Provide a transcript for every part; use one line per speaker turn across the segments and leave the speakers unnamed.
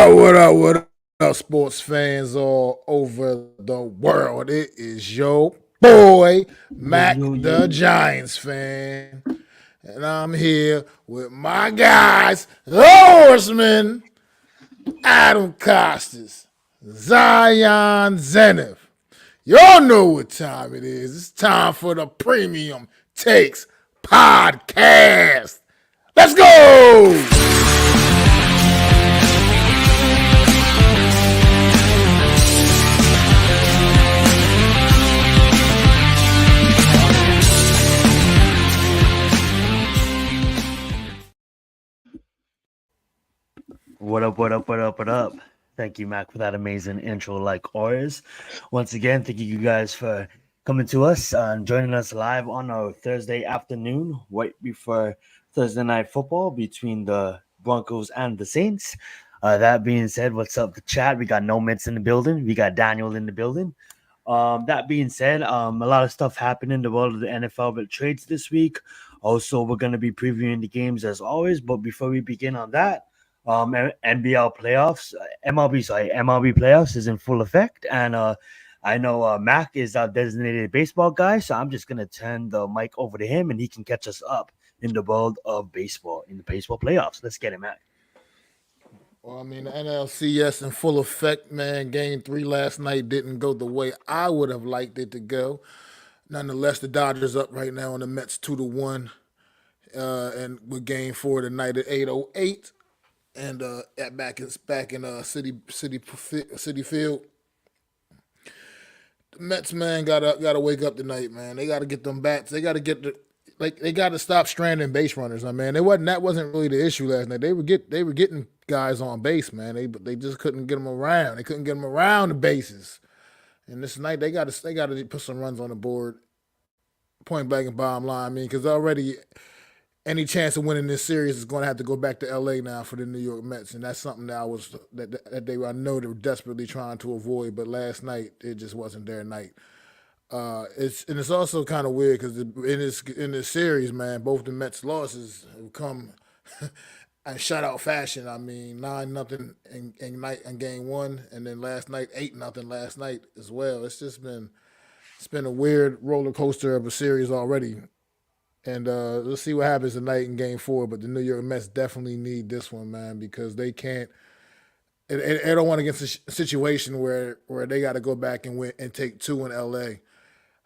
What up, sports fans all over the world? It is your boy,
Yo,
Mac
yo,
the
yo.
Giants fan. And I'm here with my guys, the horsemen, Adam Costas, Zion Zenith. Y'all know what time it is. It's time for the Premium Takes Podcast. Let's go!
What up, what up, what up, what up? Thank you, Mac, for that amazing intro like always. Once again, thank you guys for coming to us and joining us live on a Thursday afternoon, right before Thursday night football between the Broncos and the Saints. That being said, what's up, the chat? We got No Mitts in the building. We got Daniel in the building. That being said, a lot of stuff happened in the world of the NFL with trades this week. Also, we're going to be previewing the games as always. But before we begin on that, NBL playoffs, MLB playoffs is in full effect. And I know Mac is our designated baseball guy. So I'm just going to turn the mic over to him and he can catch us up in the world of baseball, in the baseball playoffs. Let's get it, Mac.
Well, I mean, the NLCS in full effect, man. Game 3 last night didn't go the way I would have liked it to go. Nonetheless, the Dodgers up right now on the Mets 2-1, and with Game 4 tonight at 8:08, and back in City Field. The Mets, man, gotta wake up tonight, man. They gotta get them bats. They gotta get they gotta stop stranding base runners. I mean, that wasn't really the issue last night. They were getting guys on base, man. They just couldn't get them around. They couldn't get them around the bases. And this night they gotta put some runs on the board. Point blank and bottom line. I mean, because already any chance of winning this series is going to have to go back to LA now for the New York Mets, and that's something that I know they were desperately trying to avoid. But last night it just wasn't their night. It's also kind of weird because in this series, man, both the Mets losses have come in shutout fashion. I mean, 9-0 in Game 1, and then last night 8-0 last night as well. It's been a weird roller coaster of a series already. And let's see what happens tonight in Game 4. But the New York Mets definitely need this one, man, because they can't. They don't want to get a situation where they got to go back and win and take two in L.A.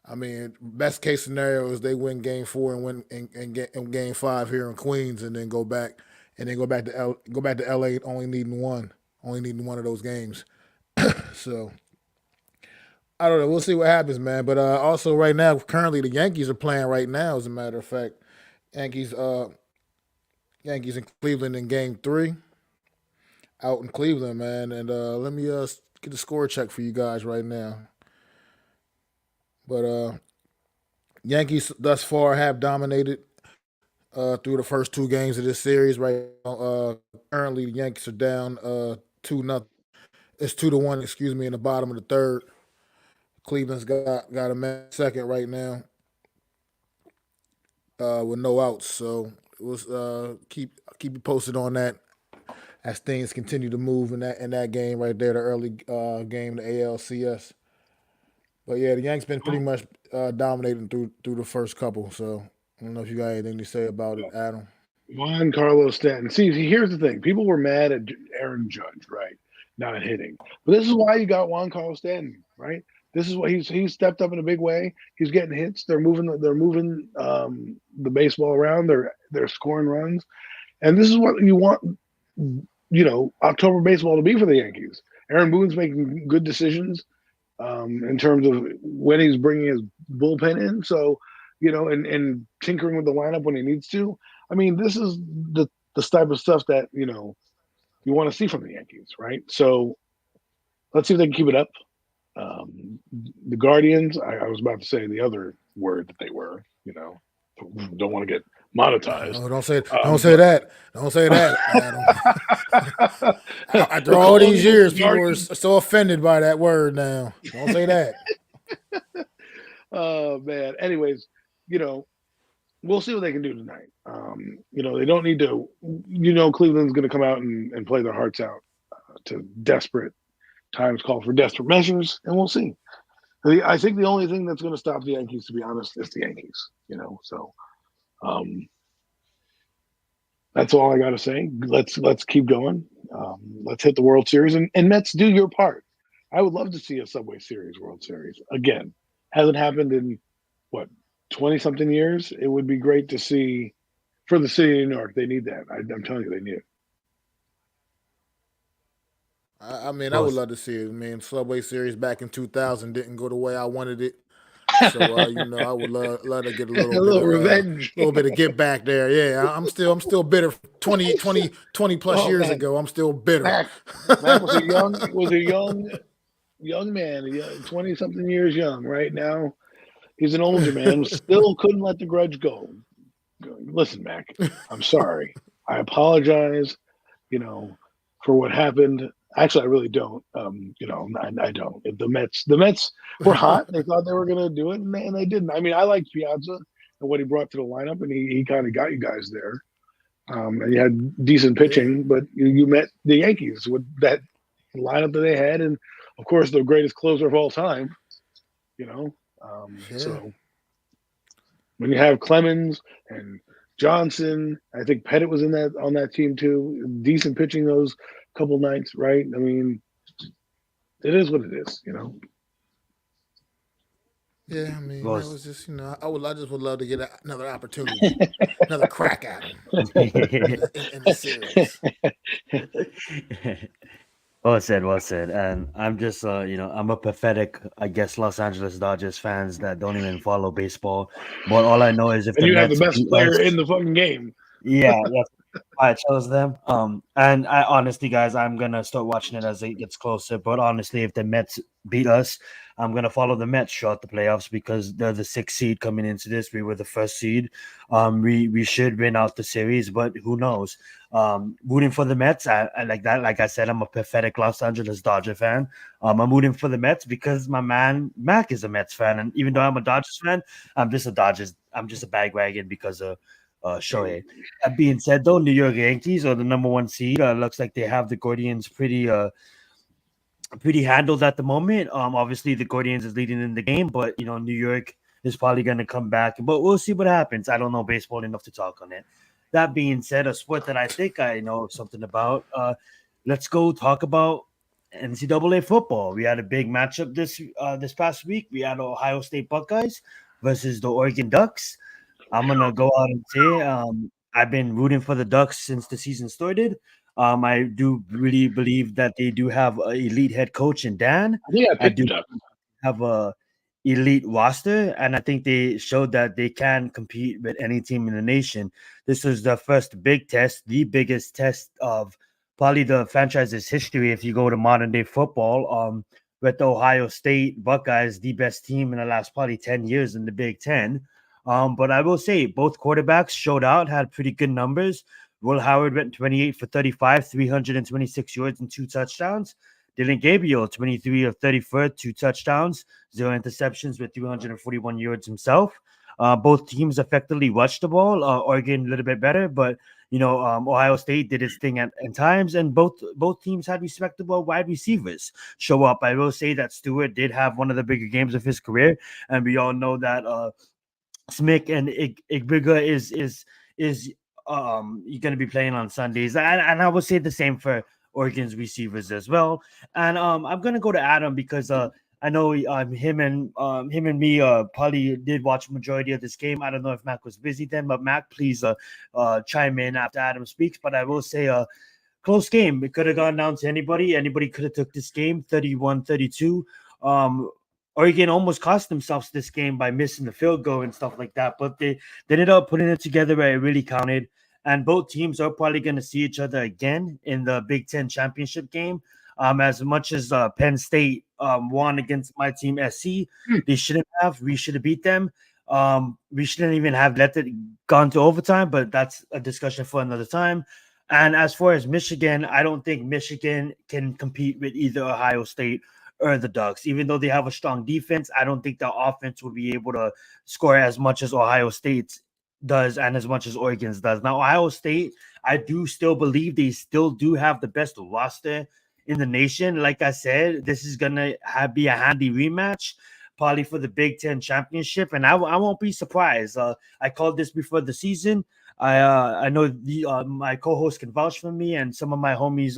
I mean, best case scenario is they win Game 4 and win in Game 5 here in Queens, and then go back to L.A. only needing one of those games. So I don't know. We'll see what happens, man. But also right now, currently the Yankees are playing right now. As a matter of fact, Yankees Yankees in Cleveland in Game 3, out in Cleveland, man. And let me get the score check for you guys right now. But Yankees thus far have dominated through the first 2 games of this series. Right now, currently the Yankees are down 2-0. It's 2-1, excuse me, in the bottom of the third. Cleveland's got a man second right now with no outs. So we'll keep you posted on that as things continue to move in that game right there, the early game, the ALCS. But yeah, the Yanks been pretty much dominating through the first couple. So I don't know if you got anything to say about it, Adam.
Juan Carlos Stanton. See, here's the thing. People were mad at Aaron Judge, right? Not hitting. But this is why you got Juan Carlos Stanton, right? This is what he's stepped up in a big way. He's getting hits. They're moving the baseball around. They're scoring runs. And this is what you want, October baseball to be for the Yankees. Aaron Boone's making good decisions in terms of when he's bringing his bullpen in. So, and tinkering with the lineup when he needs to. I mean, this is the type of stuff that you want to see from the Yankees, right? So let's see if they can keep it up. The Guardians, I was about to say the other word that they were, don't want to get monetized.
Oh, don't say that. Don't say that, Adam. After all these years, people are so offended by that word now. Don't say that.
Oh man. Anyways, we'll see what they can do tonight. They don't need to. Cleveland's going to come out and play their hearts out to desperate times call for desperate measures, and we'll see. I think the only thing that's going to stop the Yankees, to be honest, is the Yankees. So that's all I got to say. Let's keep going. Let's hit the World Series, and Mets, do your part. I would love to see a Subway Series World Series again. Hasn't happened in 20-something years. It would be great to see for the city of New York. They need that. I'm telling you, they need it.
I mean, I would love to see it. I mean, Subway Series back in 2000 didn't go the way I wanted it. So I would love to get a little bit of
revenge,
a little bit of get back there. Yeah, I'm still bitter. 20 plus years ago, I'm still bitter.
Mac was a young man, 20-something years young. Right now, he's an older man. Still couldn't let the grudge go. Listen, Mac, I'm sorry. I apologize. For what happened. Actually, I really don't. I don't. If the Mets were hot, they thought they were going to do it, and they didn't. I mean, I liked Piazza and what he brought to the lineup, and he kind of got you guys there. And you had decent pitching, but you met the Yankees with that lineup that they had, and of course, the greatest closer of all time. So when you have Clemens and Johnson, I think Pettit was on that team too. Decent pitching those couple nights, right? I mean, it is what it is,
Yeah, I mean, it was just I just would love to get another opportunity, another crack at him in the series.
Well said. And I'm just, I'm a pathetic, I guess, Los Angeles Dodgers fans that don't even follow baseball. But all I know is if
you have the best player in the fucking game.
Yeah, that's why I chose them. And I honestly, guys, I'm gonna start watching it as it gets closer. But honestly, if the Mets beat us, I'm gonna follow the Mets throughout the playoffs because they're the 6th seed coming into this. We were the 1st seed. We should win out the series, but who knows? Rooting for the Mets. I like that. Like I said, I'm a pathetic Los Angeles Dodger fan. I'm rooting for the Mets because my man Mac is a Mets fan, and even though I'm a Dodgers fan, I'm just a bagwagon because of Shohei. That being said, though, New York Yankees are the number 1 seed. Looks like they have the Guardians pretty handled at the moment. Obviously the Guardians is leading in the game, but New York is probably going to come back. But we'll see what happens. I don't know baseball enough to talk on it. That being said, a sport that I think I know something about. Let's go talk about NCAA football. We had a big matchup this past week. We had Ohio State Buckeyes versus the Oregon Ducks. I'm gonna go out and say I've been rooting for the Ducks since the season started. I do really believe that they do have an elite head coach in Dan. I do have a elite roster, and I think they showed that they can compete with any team in the nation. This was the first big test, the biggest test of probably the franchise's history if you go to modern day football. With the Ohio State Buckeyes, the best team in the last probably 10 years in the Big Ten. But I will say both quarterbacks showed out, had pretty good numbers. Will Howard went 28 for 35, 326 yards and 2 touchdowns. Dylan Gabriel, 23 of 34, 2 touchdowns, 0 interceptions with 341 yards himself. Both teams effectively rushed the ball. Oregon a little bit better, but Ohio State did its thing at times, and both teams had respectable wide receivers show up. I will say that Stewart did have one of the bigger games of his career, and we all know that Smick and Igbiga is you're going to be playing on Sundays, and I would say the same for Oregon's receivers as well. And I'm going to go to Adam because I know him and me probably did watch majority of this game. I don't know if Mac was busy then, but Mac, please chime in after Adam speaks. But I will say close game. It could have gone down to anybody. Anybody could have took this game 31-32. Oregon almost cost themselves this game by missing the field goal and stuff like that, but they ended up putting it together where it really counted. And both teams are probably going to see each other again in the Big Ten championship game. As much as Penn State won against my team SC, they shouldn't have. We should have beat them. We shouldn't even have let it gone to overtime, but that's a discussion for another time. And as far as Michigan, I don't think Michigan can compete with either Ohio State or the Ducks. Even though they have a strong defense, I don't think the offense will be able to score as much as Ohio State does and as much as Oregon's does. Now, Ohio State, I do still believe they still do have the best roster in the nation. Like I said, this is gonna be a handy rematch, probably for the Big Ten championship, and I won't be surprised. I called this before the season. I know my co-host can vouch for me, and some of my homies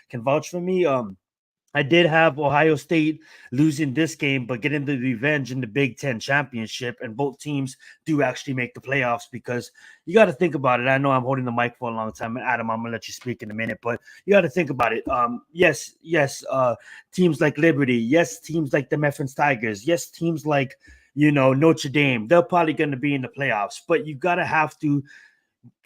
can vouch for me. I did have Ohio State losing this game, but getting the revenge in the Big Ten championship, and both teams do actually make the playoffs because you got to think about it. I know I'm holding the mic for a long time, Adam. I'm gonna let you speak in a minute, but you got to think about it. Yes, teams like Liberty, yes, teams like the Memphis Tigers, yes, teams like Notre Dame, they're probably going to be in the playoffs, but you got to have to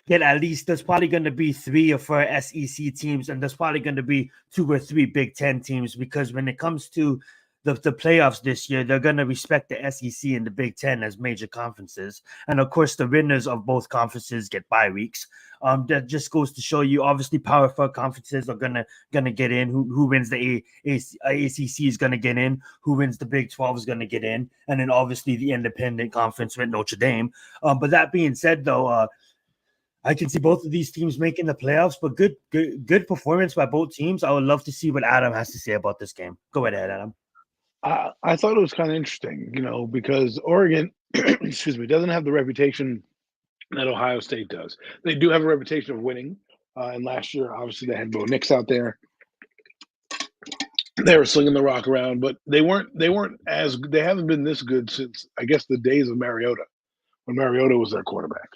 get at least there's probably going to be 3 or 4 SEC teams, and there's probably going to be 2 or 3 Big Ten teams because when it comes to the playoffs this year, they're going to respect the SEC and the Big Ten as major conferences. And of course, the winners of both conferences get bye weeks. That just goes to show you, obviously, Power 4 conferences are gonna get in. Who wins the ACC is gonna get in. Who wins the Big 12 is gonna get in, and then obviously the independent conference with Notre Dame. But that being said, though, I can see both of these teams making the playoffs, but good performance by both teams. I would love to see what Adam has to say about this game. Go ahead, Adam.
I thought it was kind of interesting, because Oregon, excuse me, doesn't have the reputation that Ohio State does. They do have a reputation of winning. And last year, obviously, they had Bo Nix out there. They were slinging the rock around, but they haven't been this good since, I guess, the days of Mariota, when Mariota was their quarterback.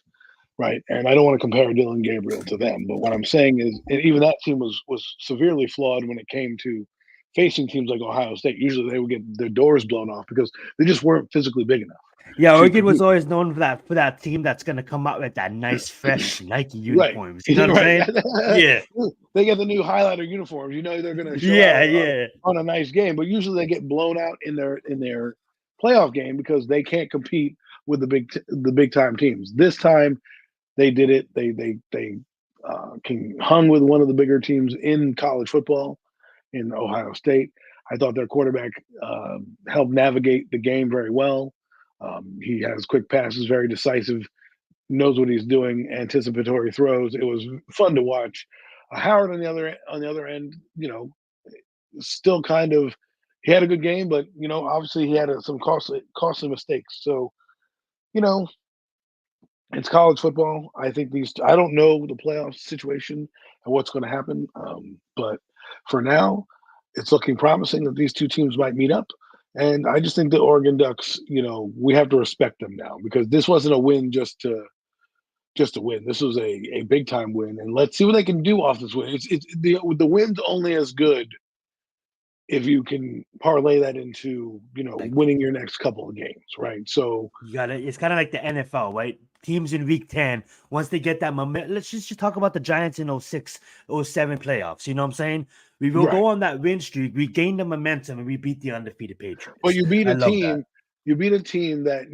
Right. And I don't want to compare Dylan Gabriel to them, but what I'm saying is even that team was severely flawed when it came to facing teams like Ohio State. Usually they would get their doors blown off because they just weren't physically big enough.
Yeah, Oregon was always known for that team that's going to come out with that nice, fresh Nike uniforms.
Right.
You know what I'm saying? Yeah.
They get the new highlighter uniforms. They're going to show out on a nice game, but usually they get blown out in their playoff game because they can't compete with the big time teams. This time, they did it. They hung with one of the bigger teams in college football in Ohio State. I thought their quarterback helped navigate the game very well. He has quick passes, very decisive, knows what he's doing, anticipatory throws. It was fun to watch. Howard on the other end, still kind of he had a good game, but obviously he had some costly mistakes. So, it's college football. I think I don't know the playoff situation and what's going to happen. But for now, it's looking promising that these two teams might meet up. And I just think the Oregon Ducks, we have to respect them now because this wasn't a win just to win. This was a big time win. And let's see what they can do off this win. The win's only as good if you can parlay that into, winning your next couple of games, right? So
you got it. It's kind of like the NFL, right? Teams in week 10, once they get that momentum, let's just talk about the Giants in 06, 07 playoffs. You know what I'm saying? We will go on that win streak. We gain the momentum and we beat the undefeated Patriots.
Well, you beat a team that,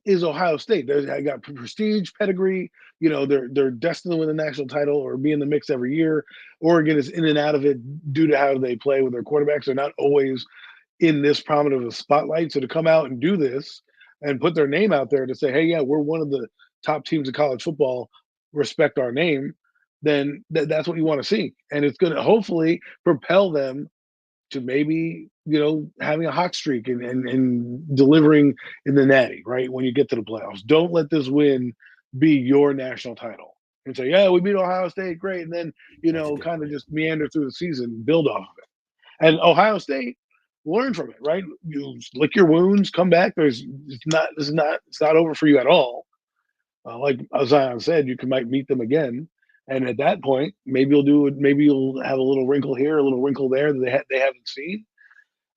is Ohio State. I got prestige, pedigree. They're destined to win the national title or be in the mix every year. Oregon is in and out of it due to how they play with their quarterbacks. They're not always in this prominent of a spotlight. So to come out and do this and put their name out there to say, hey, yeah, we're one of the top teams in college football, respect our name, then that's what you want to see. And it's going to hopefully propel them to maybe, having a hot streak and delivering in the natty, right? When you get to the playoffs. Don't let this win be your national title and say, yeah, we beat Ohio State, great. And then, kind of just meander through the season, build off of it. And Ohio State, learn from it, right? You lick your wounds, come back. It's not over for you at all. Like Zion said, you might meet them again. And at that point, maybe you'll have a little wrinkle here, a little wrinkle there that they haven't seen,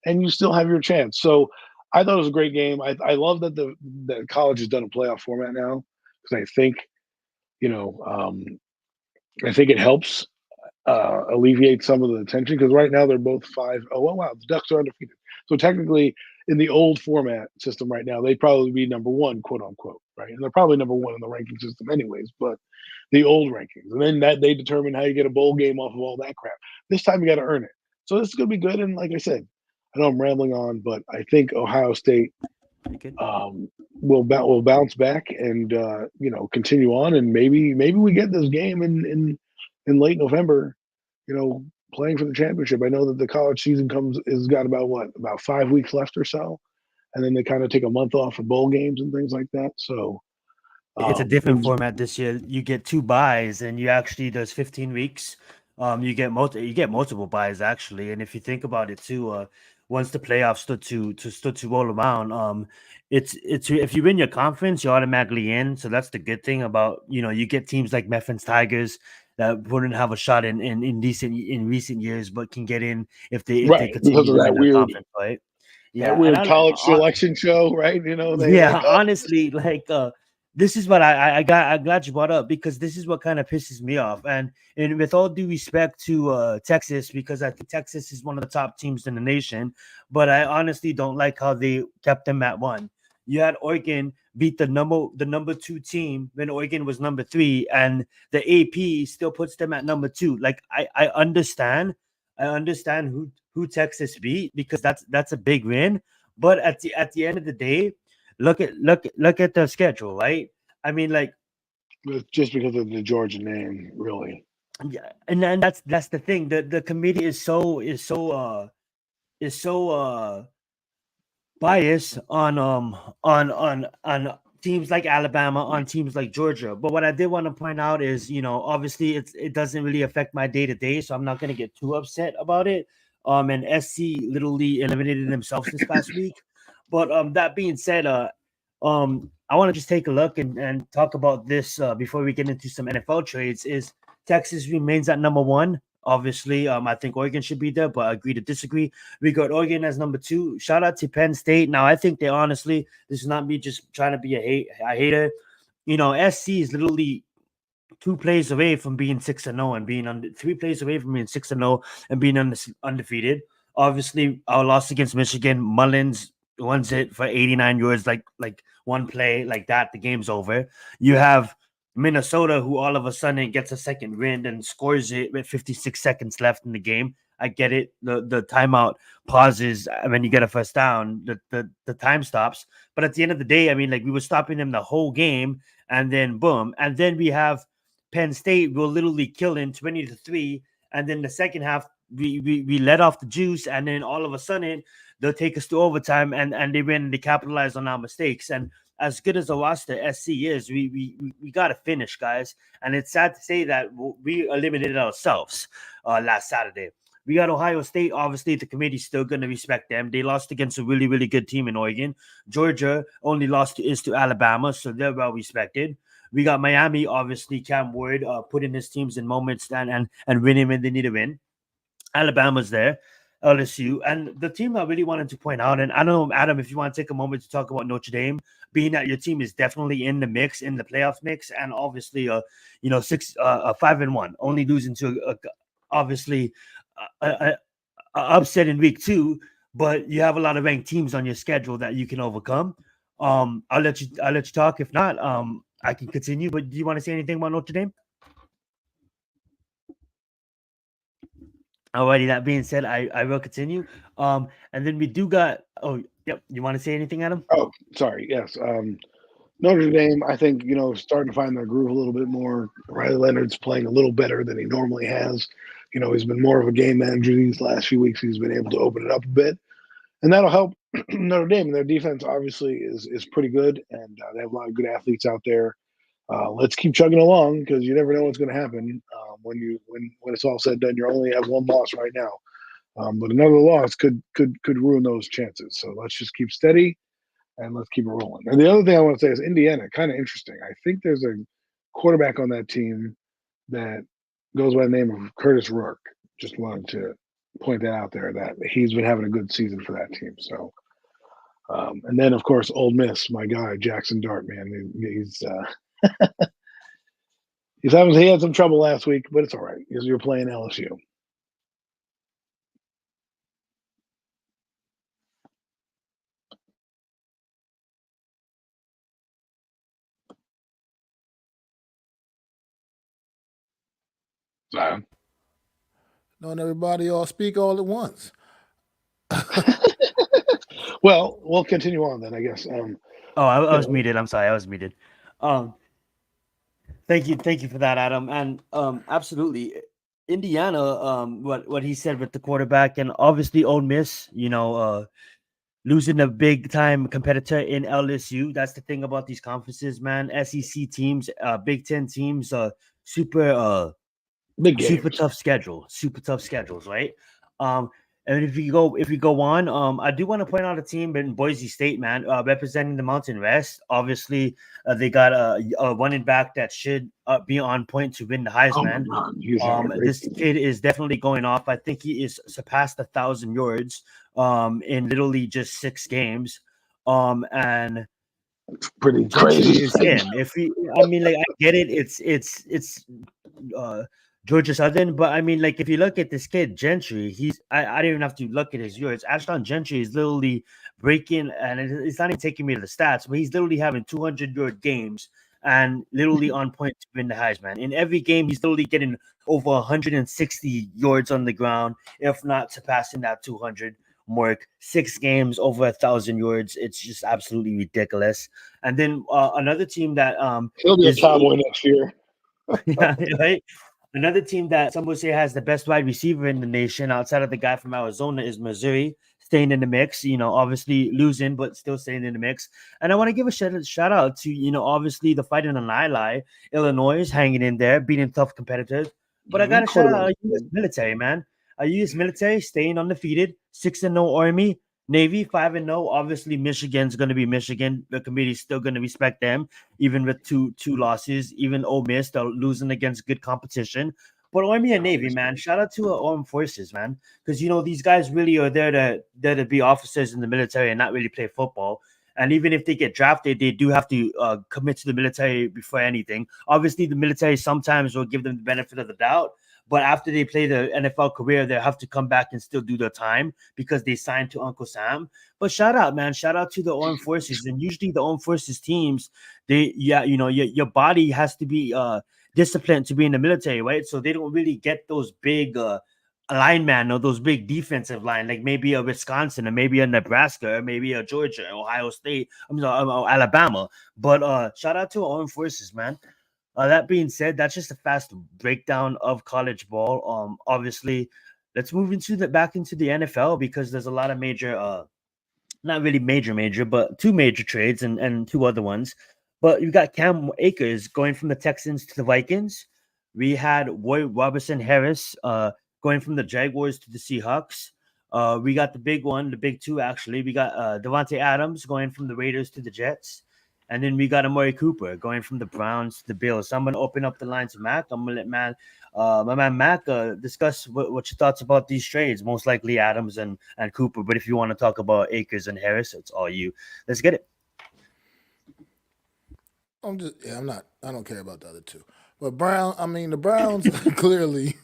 and you still have your chance. So I thought it was a great game. I love that that college has done a playoff format now because I think, I think it helps alleviate some of the tension because right now they're both 5-0. Oh, wow, the Ducks are undefeated. So technically, in the old format system right now, they'd probably be number one, quote unquote, right? And they're probably number one in the ranking system anyways, but the old rankings. And then that they determine how you get a bowl game off of all that crap. This time you got to earn it. So this is going to be good. And like I said, I know I'm rambling on, but I think Ohio State will bounce back and continue on, and maybe we get this game in late November, playing for the championship. I know that the college season is got about 5 weeks left or so, and then they kind of take a month off for bowl games and things like that. So
It's a different format this year. You get 2 buys, and there's 15 weeks. You get multiple buys actually, and if you think about it too, once the playoffs start to roll around, it's if you win your conference, you're automatically in. So that's the good thing about you get teams like Memphis Tigers that wouldn't have a shot in recent years, but can get in if they
right,
continue
because
to
of
win their conference, right?
that
Yeah, and
weird college selection show, right? They
yeah, honestly, this is what I'm glad you brought up, because this is what kind of pisses me off. And with all due respect to Texas, because I think Texas is one of the top teams in the nation, but I honestly don't like how they kept them at 1. You had Oregon beat the number 2 team when Oregon was number 3, and the AP still puts them at number 2. Like I understand who Texas beat, because that's a big win. But at the end of the day, look at the schedule, right? I mean, like,
just because of the Georgia name, really.
yeah, and then that's the thing. The committee is so biased on teams like Alabama, on teams like Georgia. But what I did want to point out is, obviously it doesn't really affect my day to day, so I'm not gonna get too upset about it. And SC literally eliminated themselves this past week. But that being said, I want to just take a look and talk about this before we get into some NFL trades. Is Texas remains at number 1. Obviously, I think Oregon should be there, but I agree to disagree. We got Oregon as number 2. Shout out to Penn State. Now, I think they honestly, this is not me just trying to be a hater. SC is literally 2 plays away from being 6-0 and being 3 plays away from being 6-0 and being undefeated. Obviously, our loss against Michigan, Mullins runs it for 89 yards, like one play like that, the game's over. You have Minnesota, who all of a sudden gets a second wind and scores it with 56 seconds left in the game. I get it. The timeout pauses when you get a first down. The time stops. But at the end of the day, I mean, like, we were stopping them the whole game, and then boom. And then we have Penn State will literally kill in 20-3. And then the second half, we let off the juice, and then all of a sudden they'll take us to overtime, and they win. They capitalize on our mistakes. And as good as a roster SC is, we got to finish, guys. And it's sad to say that we eliminated ourselves last Saturday. We got Ohio State. Obviously, the committee's still going to respect them. They lost against a really, really good team in Oregon. Georgia only lost to Alabama, so they're well respected. We got Miami. Obviously, Cam Ward putting his teams in moments and winning when they need to win. Alabama's there. LSU, and the team I really wanted to point out, and I don't know, Adam, if you want to take a moment to talk about Notre Dame, being that your team is definitely in the mix, in the playoff mix, and obviously, 5-1, only losing to obviously a upset in week 2, but you have a lot of ranked teams on your schedule that you can overcome. I'll let you talk. If not, I can continue. But do you want to say anything about Notre Dame? Alrighty, that being said, I will continue. And then we do got. Oh, yep. You want to say anything, Adam?
Oh, sorry. Yes. Notre Dame, I think, starting to find their groove a little bit more. Riley Leonard's playing a little better than he normally has. He's been more of a game manager these last few weeks. He's been able to open it up a bit, and that'll help Notre Dame. Their defense obviously is pretty good, and they have a lot of good athletes out there. Let's keep chugging along, because you never know what's going to happen when it's all said and done. You only have one loss right now, but another loss could ruin those chances. So let's just keep steady and let's keep it rolling. And the other thing I want to say is Indiana, kind of interesting. I think there's a quarterback on that team that goes by the name of Curtis Rourke. Just wanted to point that out there, that he's been having a good season for that team. So, and then of course, Ole Miss, my guy Jackson Dart, man, he had some trouble last week, but it's all right because you're playing LSU. So,
Don't everybody all speak all at once.
well, we'll continue on then, I guess.
I was muted. I'm sorry, I was muted. Thank you for that, Adam. And absolutely, Indiana, what he said with the quarterback, and obviously Ole Miss, losing a big time competitor in LSU. That's the thing about these conferences, man. SEC teams, Big Ten teams, super
Big
super
games.
tough schedule, super tough schedules, right? Um, and if we go on, I do want to point out a team in Boise State, man, representing the Mountain West. Obviously, they got a running back that should be on point to win the
Oh my
Heisman.
God, he's
This kid is definitely going off. I think he is surpassed 1,000 yards in literally just 6 games. And
pretty
Gentry
crazy.
is him. If he, I mean, like I get it. It's uh Georgia Southern, but I mean, like if you look at this kid Gentry, I don't even have to look at his yards. Ashton Gentry is literally breaking, and it's not even taking me to the stats, but he's literally having 200-yard games and literally on point to win the Heisman. In every game, he's literally getting over 160 yards on the ground, if not surpassing that 200 mark. 6 games over 1,000 yards. It's just absolutely ridiculous. And then another team that
He'll be a
is
Cowboy next year.
yeah, right. Another team that some would say has the best wide receiver in the nation outside of the guy from Arizona is Missouri, staying in the mix. Obviously losing, but still staying in the mix. And I want to give a shout out to, obviously the Fighting on Illini. Illinois is hanging in there, beating tough competitors. But I got to shout out our U.S. military, man. Our U.S. military staying undefeated, 6-0 Army, Navy 5-0. Obviously, Michigan's going to be Michigan. The committee's still going to respect them, even with two losses. Even Ole Miss, they're losing against good competition. But Army and Navy, man, shout out to our armed forces, man, because these guys really are there to be officers in the military and not really play football. And even if they get drafted, they do have to commit to the military before anything. Obviously, the military sometimes will give them the benefit of the doubt, but after they play the NFL career, they have to come back and still do their time because they signed to Uncle Sam. But shout out, man. Shout out to the armed forces. And usually the armed forces teams, your body has to be disciplined to be in the military, right? So they don't really get those big linemen or those big defensive line, like maybe a Wisconsin or maybe a Nebraska or maybe a Georgia, Ohio State, Alabama. But shout out to our armed forces, man. That being said, that's just a fast breakdown of college ball. Obviously, let's move back into the NFL because there's a lot of major, not really major, but two major trades and two other ones. But you got Cam Akers going from the Texans to the Vikings. We had Roy Robertson Harris going from the Jaguars to the Seahawks. We got the big one, the big two actually. We got Devontae Adams going from the Raiders to the Jets. And then we got Amari Cooper going from the Browns to the Bills. So I'm gonna open up the line to Mac. I'm gonna let my man Mac discuss what your thoughts about these trades. Most likely Adams and Cooper. But if you want to talk about Akers and Harris, it's all you. Let's get it.
I don't care about the other two. But the Browns clearly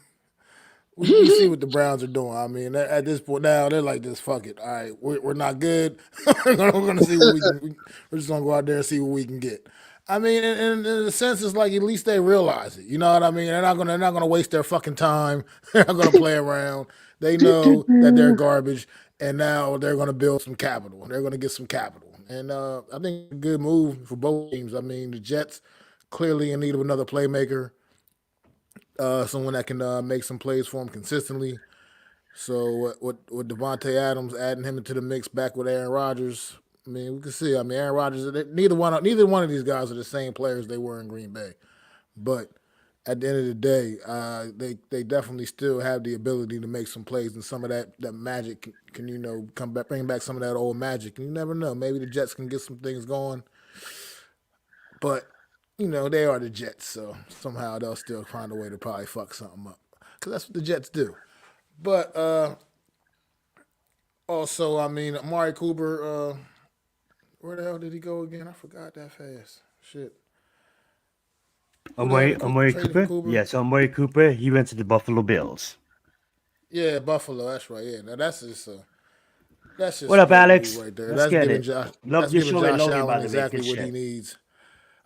we see what the Browns are doing. I mean, at this point now, they're like this. Fuck it. All right, we're not good. we're gonna see what we can. We're just gonna go out there and see what we can get. I mean, in a sense, it's like at least they realize it. You know what I mean? They're not gonna waste their fucking time. They're not gonna play around. They know that they're garbage, and now they're gonna build some capital. They're gonna get some capital, and I think it's a good move for both teams. I mean, the Jets clearly in need of another playmaker, someone that can make some plays for him consistently. So with Devontae Adams adding him into the mix back with Aaron Rodgers, I mean we can see. I mean Aaron Rodgers, neither one of these guys are the same players they were in Green Bay, but at the end of the day, they definitely still have the ability to make some plays, and some of that magic can come back, bring back some of that old magic. And you never know, maybe the Jets can get some things going, but they are the Jets, so somehow they'll still find a way to probably fuck something up because that's what the Jets do. But also, I mean, Amari Cooper, where the hell did he go again? I forgot that fast. Shit. Who the hell
Amari
traded for
Cooper?
Cooper?
Yeah, so Amari Cooper, he went to the Buffalo Bills.
Yeah, Buffalo. That's right. Yeah, now that's just
What up,
great
Alex?
move right there.
Let's
That's
get
giving
it.
Josh.
Love
That's
your
giving
show,
Josh
Logan, by
Allen
the way.
exactly
Good
what he
shit.
needs.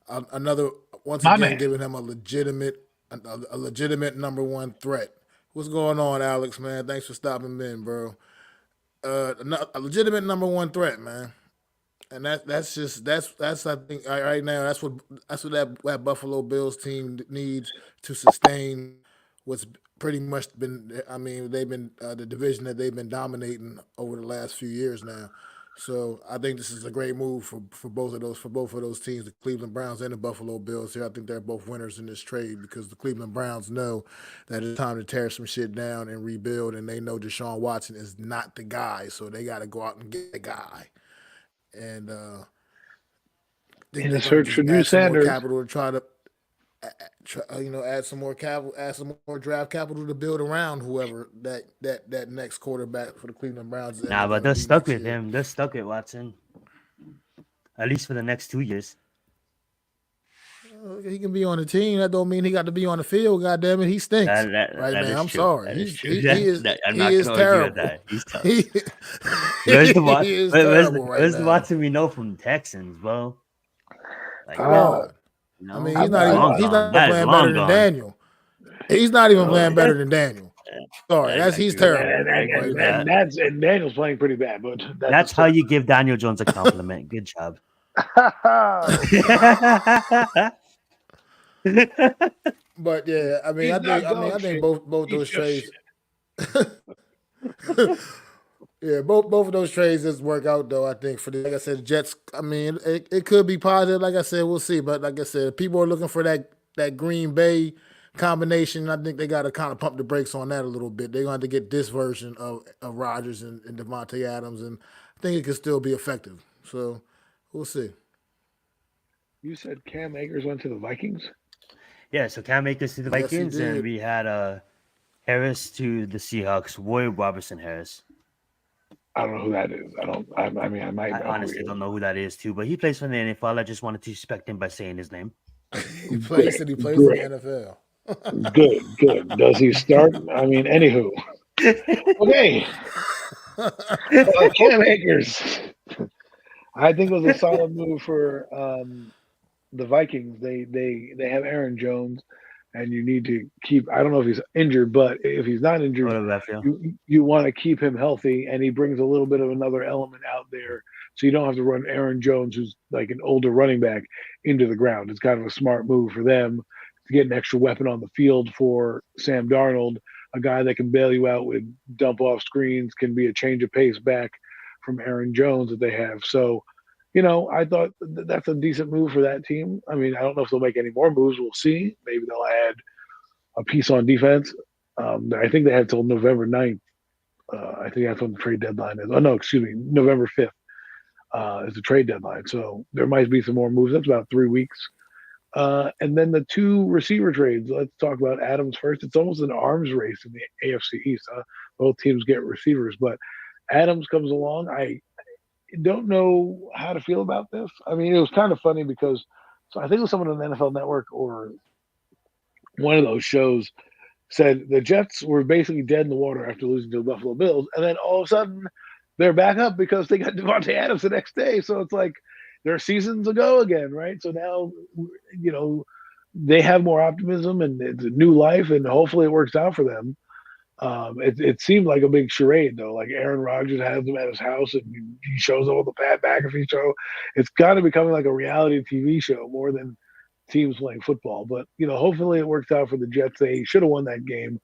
Another once
My
again
man.
giving him a legitimate number one threat. What's going on, Alex? Man, thanks for stopping in, bro. A legitimate number one threat, man. And that's I think right now that's what that Buffalo Bills team needs to sustain what's pretty much been. I mean, they've been the division that they've been dominating over the last few years now. So I think this is a great move for both of those teams, the Cleveland Browns and the Buffalo Bills. Here, I think they're both winners in this trade because the Cleveland Browns know that it's time to tear some shit down and rebuild, and they know Deshaun Watson is not the guy, so they got to go out and get the guy. And I think
In a
they're going to
search for
just
new
add some more
Sanders.
capital to try to add some more capital, add some more draft capital to build around whoever that next quarterback for the Cleveland Browns is
Nah,
going
but
to
they're
be
stuck
next
with
year.
him. They're stuck with Watson, at least for the next 2 years.
He can be on the team. That don't mean he got to be on the field. God damn it, he stinks. Right,
That
man.
is
I'm
true.
sorry.
That is true. I'm
He
not
is
gonna argue with
terrible.
that. He's tough.
He,
Where's the
he is terrible right
where's the
now.
Watson we know from Texans, bro? Like,
Come on.
you
I
know,
mean,
that's long
he's
gone.
not
That is
playing better
long
than
gone.
Daniel. He's not even
Oh,
playing better than Daniel. Sorry,
I
he's
agree with
terrible
that. I agree
right
with
now.
that.
and Daniel's playing pretty bad, but
That's how you give Daniel Jones a compliment. Good job.
But yeah,
He's not
I
dog
think
shit.
both
He's
those
just
trades.
shit.
Yeah, both of those trades just work out though. I think for like I said, the Jets. I mean, it could be positive. Like I said, we'll see. But like I said, people are looking for that Green Bay combination. I think they got to kind of pump the brakes on that a little bit. They're going to have to get this version of Rodgers and Devontae Adams, and I think it could still be effective. So we'll see.
You said Cam Akers went to the Vikings?
Yeah, so Cam Akers to the
Yes, he
Vikings, and
did.
we had Harris to the Seahawks. Ward Robertson Harris.
I don't know who that is. I mean, I might
I
know.
honestly don't know who that is too, but he plays for the NFL. I just wanted to respect him by saying his name.
He plays
Great,
in the
great,
NFL.
good. Does he start? I mean, anywho. Okay. Cam Akers. I think it was a solid move for the Vikings. They have Aaron Jones, and you need to keep. I don't know if he's injured, but if he's not injured,
What about you?
you want to keep him healthy, and he brings a little bit of another element out there, so you don't have to run Aaron Jones, who's like an older running back, into the ground. It's kind of a smart move for them to get an extra weapon on the field for Sam Darnold, a guy that can bail you out with dump off screens, can be a change of pace back from Aaron Jones that they have. So, I thought that's a decent move for that team. I mean, I don't know if they'll make any more moves. We'll see. Maybe they'll add a piece on defense. I think they have till November 9th. I think that's when the trade deadline is. Oh, no, excuse me. November 5th is the trade deadline. So there might be some more moves. That's about 3 weeks. And then the two receiver trades. Let's talk about Adams first. It's almost an arms race in the AFC East. Both teams get receivers, but Adams comes along. I don't know how to feel about this. I mean, it was kind of funny because I think it was someone on the NFL Network or one of those shows said the Jets were basically dead in the water after losing to the Buffalo Bills, and then all of a sudden they're back up because they got Devontae Adams the next day. So it's like their season's ago again, right? So now, they have more optimism and it's a new life, and hopefully it works out for them. It seemed like a big charade though. Like Aaron Rodgers has them at his house and he shows up with a Pat McAfee show. It's kind of becoming like a reality TV show more than teams playing football. But hopefully it works out for the Jets. They should have won that game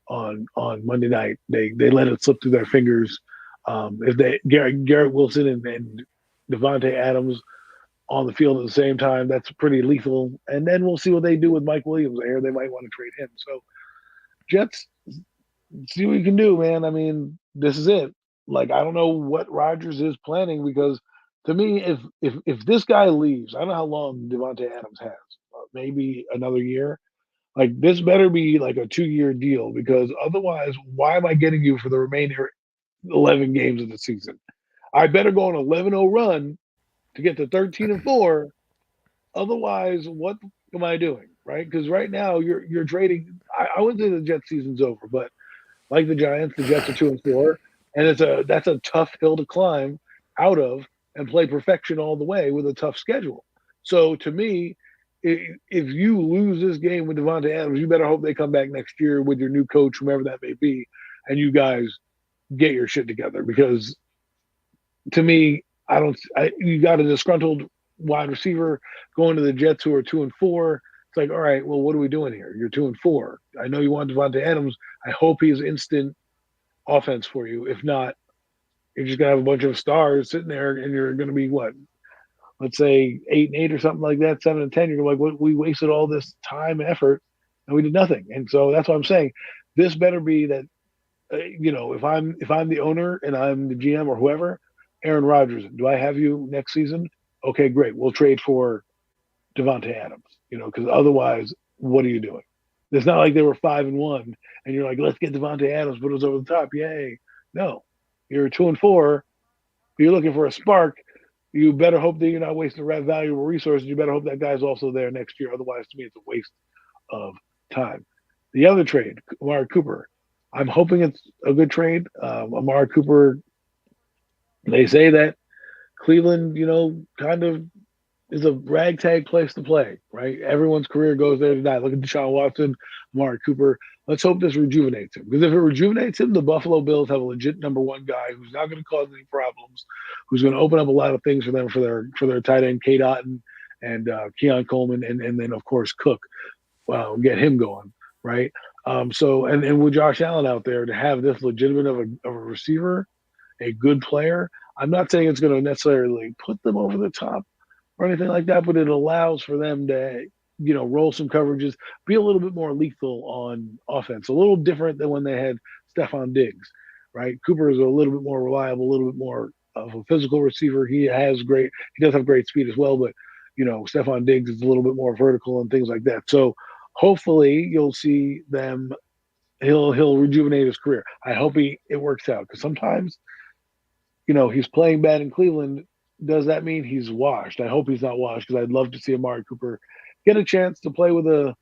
on Monday night. They let it slip through their fingers. If they Garrett Wilson and Devontae Adams on the field at the same time, that's pretty lethal. And then we'll see what they do with Mike Williams there. They might want to trade him. So Jets, see what you can do, man. I mean, this is it. Like, I don't know what Rodgers is planning because to me, if this guy leaves, I don't know how long Devontae Adams has, maybe another year. Like, this better be like a 2-year deal because otherwise, why am I getting you for the remainder 11 games of the season? I better go on an 11-0 run to get to 13-4. Otherwise, what am I doing, right? Because right now you're trading. I wouldn't say the Jets season's over, but like the Giants, the Jets are 2-4, and that's a tough hill to climb out of and play perfection all the way with a tough schedule. So to me, if you lose this game with Devontae Adams, you better hope they come back next year with your new coach, whomever that may be, and you guys get your shit together. Because to me, you got a disgruntled wide receiver going to the Jets who are 2-4. It's like, all right, well, what are we doing here? You're 2-4. I know you want Devontae Adams. I hope he's instant offense for you. If not, you're just gonna have a bunch of stars sitting there, and you're gonna be what? Let's say 8-8 or something like that, 7-10. You're like, what? We wasted all this time and effort, and we did nothing. And so that's what I'm saying. This better be that, if I'm the owner and I'm the GM or whoever, Aaron Rodgers, do I have you next season? Okay, great. We'll trade for Devontae Adams. Because otherwise, what are you doing? It's not like they were 5-1, and you're like, let's get Devontae Adams, put us over the top, yay! No, you're 2-4. You're looking for a spark. You better hope that you're not wasting valuable resources. You better hope that guy's also there next year. Otherwise, to me, it's a waste of time. The other trade, Amari Cooper. I'm hoping it's a good trade. Amari Cooper, they say that Cleveland, kind of is a ragtag place to play, right? Everyone's career goes there tonight. Look at Deshaun Watson, Amari Cooper. Let's hope this rejuvenates him. Because if it rejuvenates him, the Buffalo Bills have a legit number one guy who's not going to cause any problems, who's going to open up a lot of things for them for their tight end, Kate Otten and Keon Coleman, and then, of course, Cook. Get him going, right? And with Josh Allen out there, to have this legitimate of a receiver, a good player, I'm not saying it's going to necessarily put them over the top or anything like that, but it allows for them to, roll some coverages, be a little bit more lethal on offense, a little different than when they had Stephon Diggs, right? Cooper is a little bit more reliable, a little bit more of a physical receiver. He does have great speed as well, but, Stephon Diggs is a little bit more vertical and things like that. So hopefully you'll see them, he'll rejuvenate his career. I hope it works out, because sometimes, he's playing bad in Cleveland. Does that mean he's washed? I hope he's not washed, because I'd love to see Amari Cooper get a chance to play with a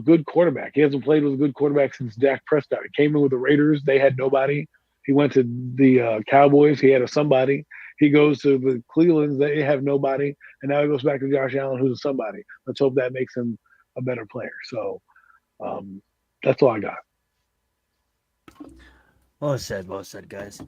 good quarterback. He hasn't played with a good quarterback since Dak Prescott. He came in with the Raiders. They had nobody. He went to the Cowboys. He had a somebody. He goes to the Clevelands. They have nobody. And now he goes back to Josh Allen, who's a somebody. Let's hope that makes him a better player. So that's all I got.
Well said, guys.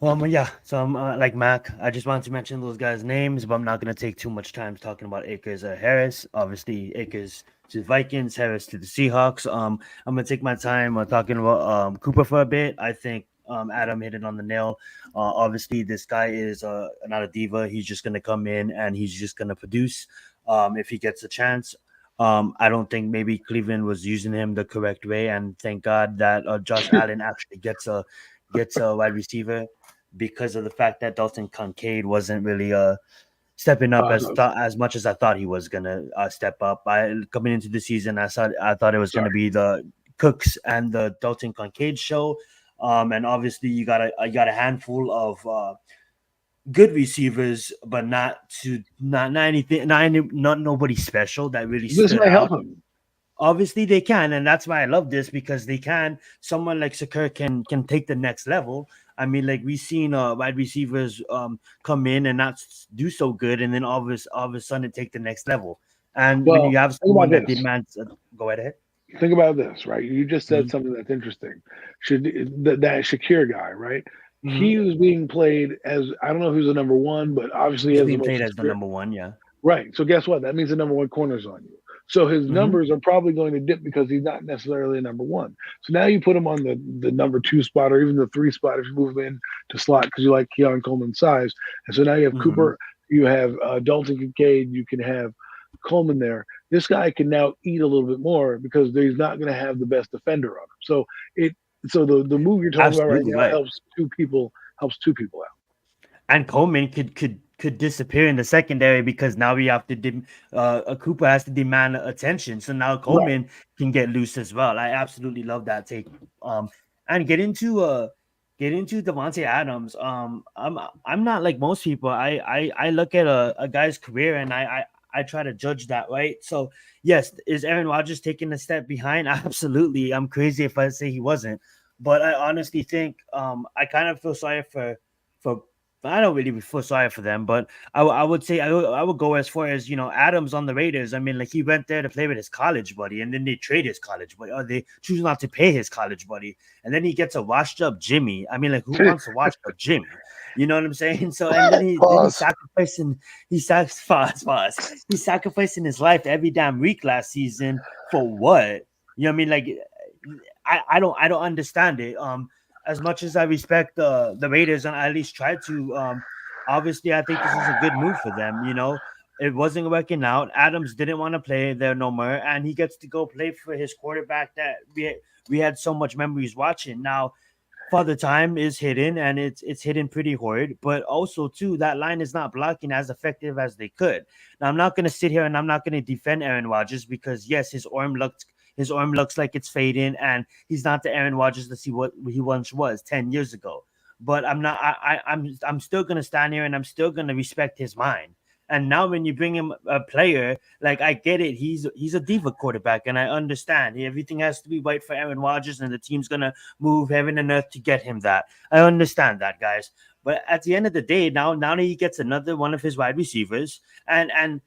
Yeah, so I'm like Mac. I just wanted to mention those guys' names, but I'm not going to take too much time talking about Akers or Harris. Obviously, Akers to the Vikings, Harris to the Seahawks. I'm going to take my time talking about Cooper for a bit. I think Adam hit it on the nail. Obviously, this guy is not a diva. He's just going to come in and he's just going to produce if he gets a chance. I don't think maybe Cleveland was using him the correct way, and thank God that Josh Allen actually gets a wide receiver, because of the fact that Dalton Kincaid wasn't really stepping up as much as I thought he was gonna step up. Coming into the season, I thought it was gonna be the Cooks and the Dalton Kincaid show, and obviously you got a handful of good receivers, but not nobody special that really stood out.
This might help him.
Obviously they can, and that's why I love this, because they can. Someone like Sakur can take the next level. I mean, like, we've seen wide receivers come in and not do so good, and then all of a sudden take the next level. And when you have someone that demands, go ahead.
Think about this, right? You just said something that's interesting. That Shakir guy, right? Mm-hmm. He was being played as, I don't know who's the number one, but obviously
he's being played as the number one, yeah.
Right. So guess what? That means the number one corner's on you. So his numbers are probably going to dip because he's not necessarily a number one. So now you put him on the number 2 spot, or even the 3 spot if you move him in to slot because you like Keon Coleman's size. And so now you have Cooper, you have Dalton Kincaid, you can have Coleman there. This guy can now eat a little bit more because he's not going to have the best defender on him. So the move you're talking about right now helps two people out.
And Coleman could disappear in the secondary, because now we have to Cooper has to demand attention. So now Coleman can get loose as well. I absolutely love that take. And get into Devontae Adams. I'm not like most people. I look at a guy's career and I try to judge that, right? So yes, is Aaron Rodgers taking a step behind? Absolutely. I'm crazy if I say he wasn't. But I honestly think I kind of feel sorry for I don't really feel sorry for them, but I would say I would go as far as, Adams on the Raiders. I mean, like, he went there to play with his college buddy, and then they trade his college buddy, or they choose not to pay his college buddy, and then he gets a washed up Jimmy. I mean, like, who wants to watch up Jimmy? You know what I'm saying? So and then he's sacrificing he's sacrificing his life every damn week last season for what? You know what I mean? Like I don't understand it. As much as I respect the Raiders and I at least try to obviously I think this is a good move for them, you know. It wasn't working out. Adams didn't want to play there no more, and he gets to go play for his quarterback that we had so much memories watching. Now, Father Time is hidden, and it's hidden pretty hard. But also, too, that line is not blocking as effective as they could. Now, I'm not going to sit here and I'm not going to defend Aaron Rodgers because yes, his arm looks like it's fading, and he's not the Aaron Rodgers to see what he once was 10 years ago. But I'm not. I'm still going to stand here and I'm still going to respect his mind. And now when you bring him a player, like I get it, he's a diva quarterback, and I understand everything has to be right for Aaron Rodgers, and the team's gonna move heaven and earth to get him that. I understand that, guys. But at the end of the day, now that he gets another one of his wide receivers, and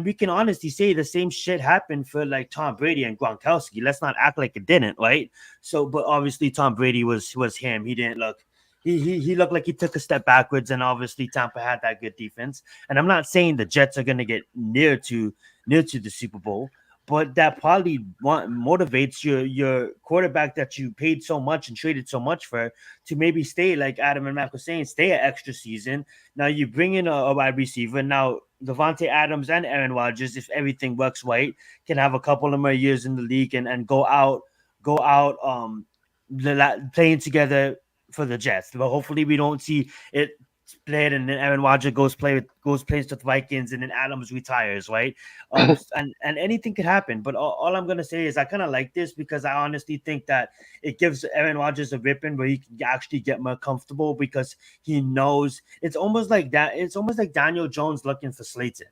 we can honestly say the same shit happened for like Tom Brady and Gronkowski. Let's not act like it didn't, right? So, but obviously Tom Brady was him. He didn't look. He looked like he took a step backwards, and obviously Tampa had that good defense. And I'm not saying the Jets are going to get near to the Super Bowl, but that probably motivates your quarterback that you paid so much and traded so much for to maybe stay, like Adam and Mac were saying, stay an extra season. Now you bring in a wide receiver. Now Devontae Adams and Aaron Rodgers, if everything works right, can have a couple of more years in the league and go out playing together for the Jets. But hopefully we don't see it played and then Aaron Rodgers plays with the Vikings and then Adams retires, right? And anything could happen. But all I'm gonna say is I kind of like this because I honestly think that it gives Aaron Rodgers a ripping where he can actually get more comfortable because he knows it's almost like that. It's almost like Daniel Jones looking for Slayton.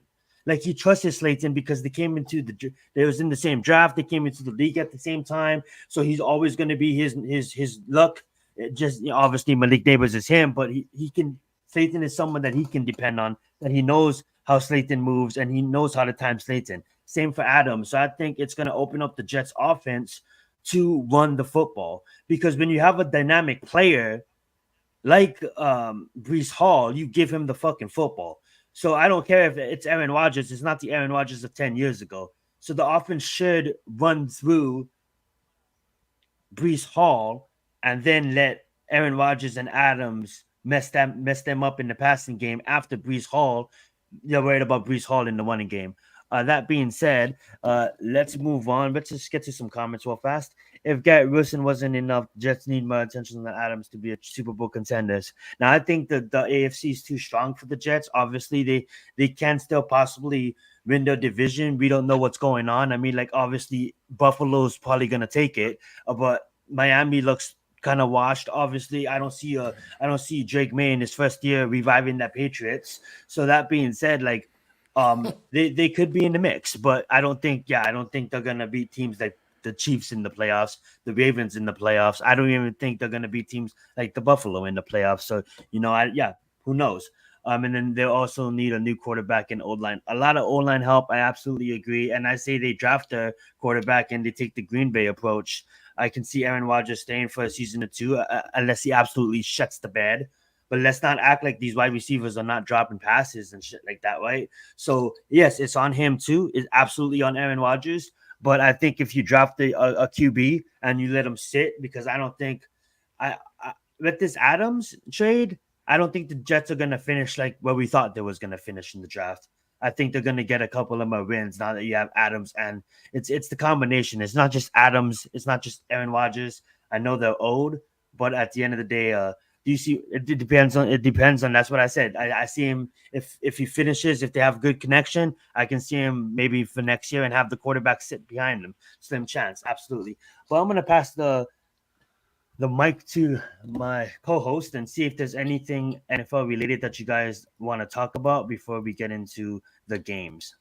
Like he trusted Slayton because they was in the same draft, they came into the league at the same time, so he's always going to be his luck. It just obviously Malik Neighbors is him, but he can. Slayton is someone that he can depend on. That he knows how Slayton moves and he knows how to time Slayton. Same for Adams. So I think it's going to open up the Jets' offense to run the football because when you have a dynamic player like Brees Hall, you give him the fucking football. So I don't care if it's Aaron Rodgers. It's not the Aaron Rodgers of 10 years ago. So the offense should run through Brees Hall and then let Aaron Rodgers and Adams mess them up in the passing game after Brees Hall. You're worried about Brees Hall in the running game. That being said, let's move on. Let's just get to some comments real fast. If Garrett Wilson wasn't enough, Jets need more attention than Adams to be a Super Bowl contenders. Now, I think that the AFC is too strong for the Jets. Obviously, they can still possibly win their division. We don't know what's going on. I mean, like, obviously, Buffalo's probably going to take it, but Miami looks kind of washed. Obviously, I don't see Drake May in his first year reviving that Patriots. So that being said, like they could be in the mix, but I don't think they're gonna beat teams like the Chiefs in the playoffs, the Ravens in the playoffs. I don't even think they're gonna beat teams like the Buffalo in the playoffs. So who knows? And then they also need a new quarterback and O-line. A lot of O-line help. I absolutely agree. And I say they draft a quarterback and they take the Green Bay approach. I can see Aaron Rodgers staying for a season or two unless he absolutely shuts the bed. But let's not act like these wide receivers are not dropping passes and shit like that, right? So, yes, it's on him too. It's absolutely on Aaron Rodgers. But I think if you draft a QB and you let him sit, because I don't think with this Adams trade, I don't think the Jets are going to finish like where we thought they was going to finish in the draft. I think they're going to get a couple of more wins now that you have Adams, and it's the combination. It's not just Adams. It's not just Aaron Rodgers. I know they're old, but at the end of the day, do you see? It depends on. It depends on. That's what I said. I see him if he finishes. If they have good connection, I can see him maybe for next year and have the quarterback sit behind him. Slim chance, absolutely. But I'm going to pass the mic to my co-host and see if there's anything NFL related that you guys want to talk about before we get into the games.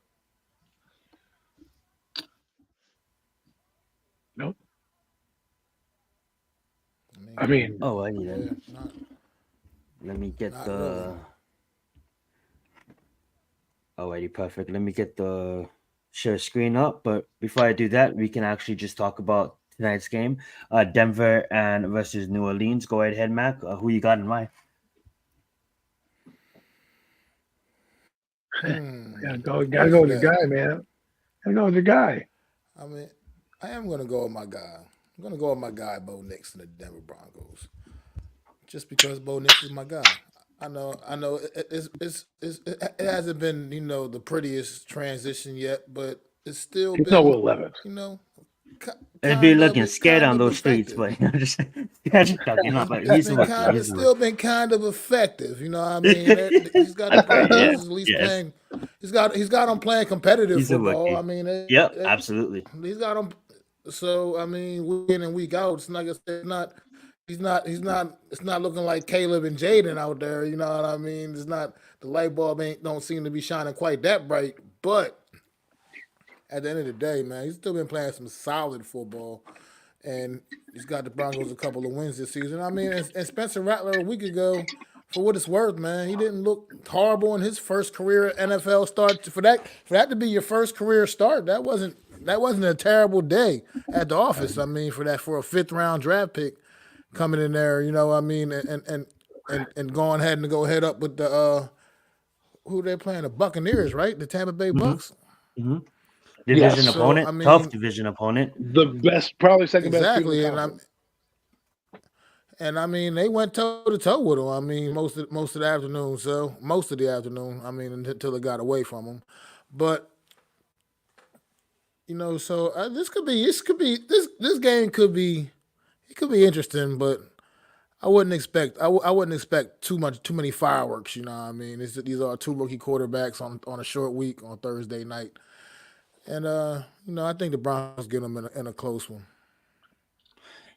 Nope. I mean,
let me get the. Alrighty, perfect. Let me get the share screen up. But before I do that, we can actually just talk about tonight's game, Denver versus New Orleans. Go ahead, Mac. Who you got in mind?
Gotta go with your guy, man. Gotta go with your guy.
I mean, I am going to go with my guy. I'm going to go with my guy, Bo Nix, and the Denver Broncos. Just because Bo Nix is my guy. I know. It hasn't been, the prettiest transition yet, but it's still
He's no
been,
Will Levis.
It'd be
kind
looking
of
scared on those streets,
effective.
but just joking. No, but he's a rookie.
It's
He's a rookie.
still been kind of effective. You know what I mean? He's got the
Yeah.
Broncos at least
Yes.
playing. He's got them playing competitive
He's a
football.
rookie.
I mean,
Yep. Absolutely.
he's got them. So I mean, week in and week out, it's like I said, He's not. It's not looking like Caleb and Jaden out there. You know what I mean? It's not. The light bulb don't seem to be shining quite that bright. But at the end of the day, man, he's still been playing some solid football, and he's got the Broncos a couple of wins this season. I mean, and Spencer Rattler a week ago, for what it's worth, man, he didn't look horrible in his first career NFL start. For that to be your first career start, that wasn't a terrible day at the office. I mean, for a 5th-round draft pick coming in there, you know what I mean, and going ahead and go head up with the who they're playing, the Buccaneers, right? The Tampa Bay Bucks.
Mm-hmm. Division
Yes.
opponent,
So, I mean,
tough division opponent.
The best, probably second best team
exactly,
in the conference.
and I mean they went toe to toe with them. I mean most of the afternoon. So most of the afternoon. I mean until it got away from them, but so this game could be interesting, but I wouldn't expect too many fireworks. You know what I mean? These are 2 rookie quarterbacks on a short week on Thursday night, and I think the Broncos get them in a close one.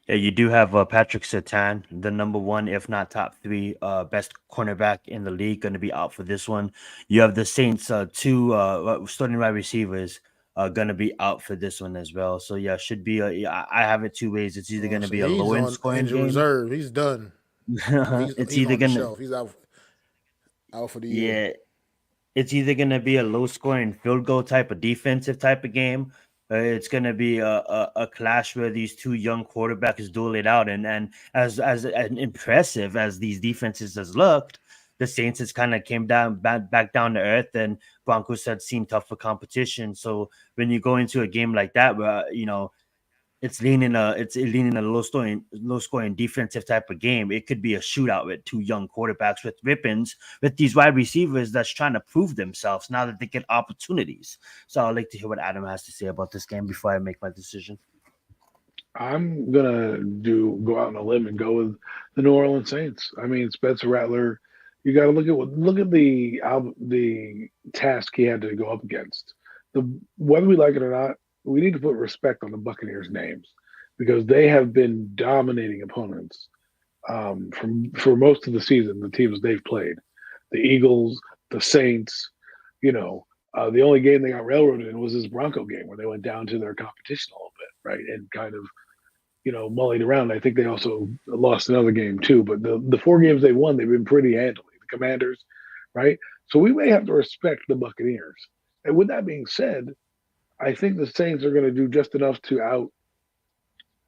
Yeah, you do have Patrick Surtain, the number 1, if not top 3, best cornerback in the league, going to be out for this one. You have the Saints, 2 starting wide receivers going to be out for this one as well. So yeah, should be. I have it 2 ways. It's either going to be a low end scoring
injured
game.
reserve. He's done.
It's either
on
going
the
to.
shelf. He's out for the year.
Yeah, it's either going to be a low scoring field goal type of defensive type of game. It's going to be a clash where these 2 young quarterbacks duel it out. And as impressive as these defenses has looked, the Saints has kind of came down back down to earth, and Broncos had seen tougher competition. So when you go into a game like that, where it's leaning a low scoring defensive type of game, it could be a shootout with 2 young quarterbacks with weapons, with these wide receivers that's trying to prove themselves now that they get opportunities. So I'd like to hear what Adam has to say about this game before I make my decision.
I'm gonna go out on a limb and go with the New Orleans Saints. I mean, Spencer Rattler. You got to look at the task he had to go up against. Whether we like it or not, we need to put respect on the Buccaneers' names because they have been dominating opponents for most of the season. The teams they've played, the Eagles, the Saints. The only game they got railroaded in was this Bronco game where they went down to their competition a little bit, right, and kind of mullied around. I think they also lost another game too. But the 4 games they won, they've been pretty handily. The Commanders, right? So we may have to respect the Buccaneers. And with that being said, I think the Saints are going to do just enough to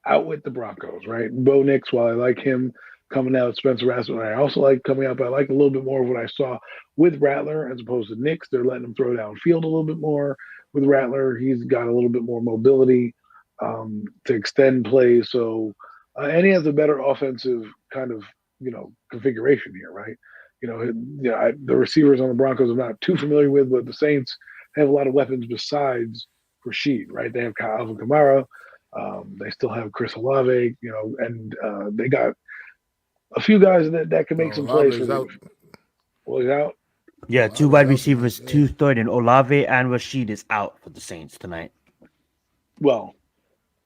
outwit the Broncos, right? Bo Nix, while I like him coming out, Spencer Rattler, I also like coming out, but I like a little bit more of what I saw with Rattler as opposed to Nix. They're letting him throw downfield a little bit more with Rattler. He's got a little bit more mobility to extend plays. So, and he has a better offensive kind of, configuration here, right? The receivers on the Broncos I'm not too familiar with, but the Saints have a lot of weapons besides Rashid, right? They have Alvin Kamara. They still have Chris Olave, and they got a few guys that can make some plays for them. Well, he's out.
Yeah, 2 wide receivers, 2 third, and Olave and Rashid is out for the Saints tonight.
Well,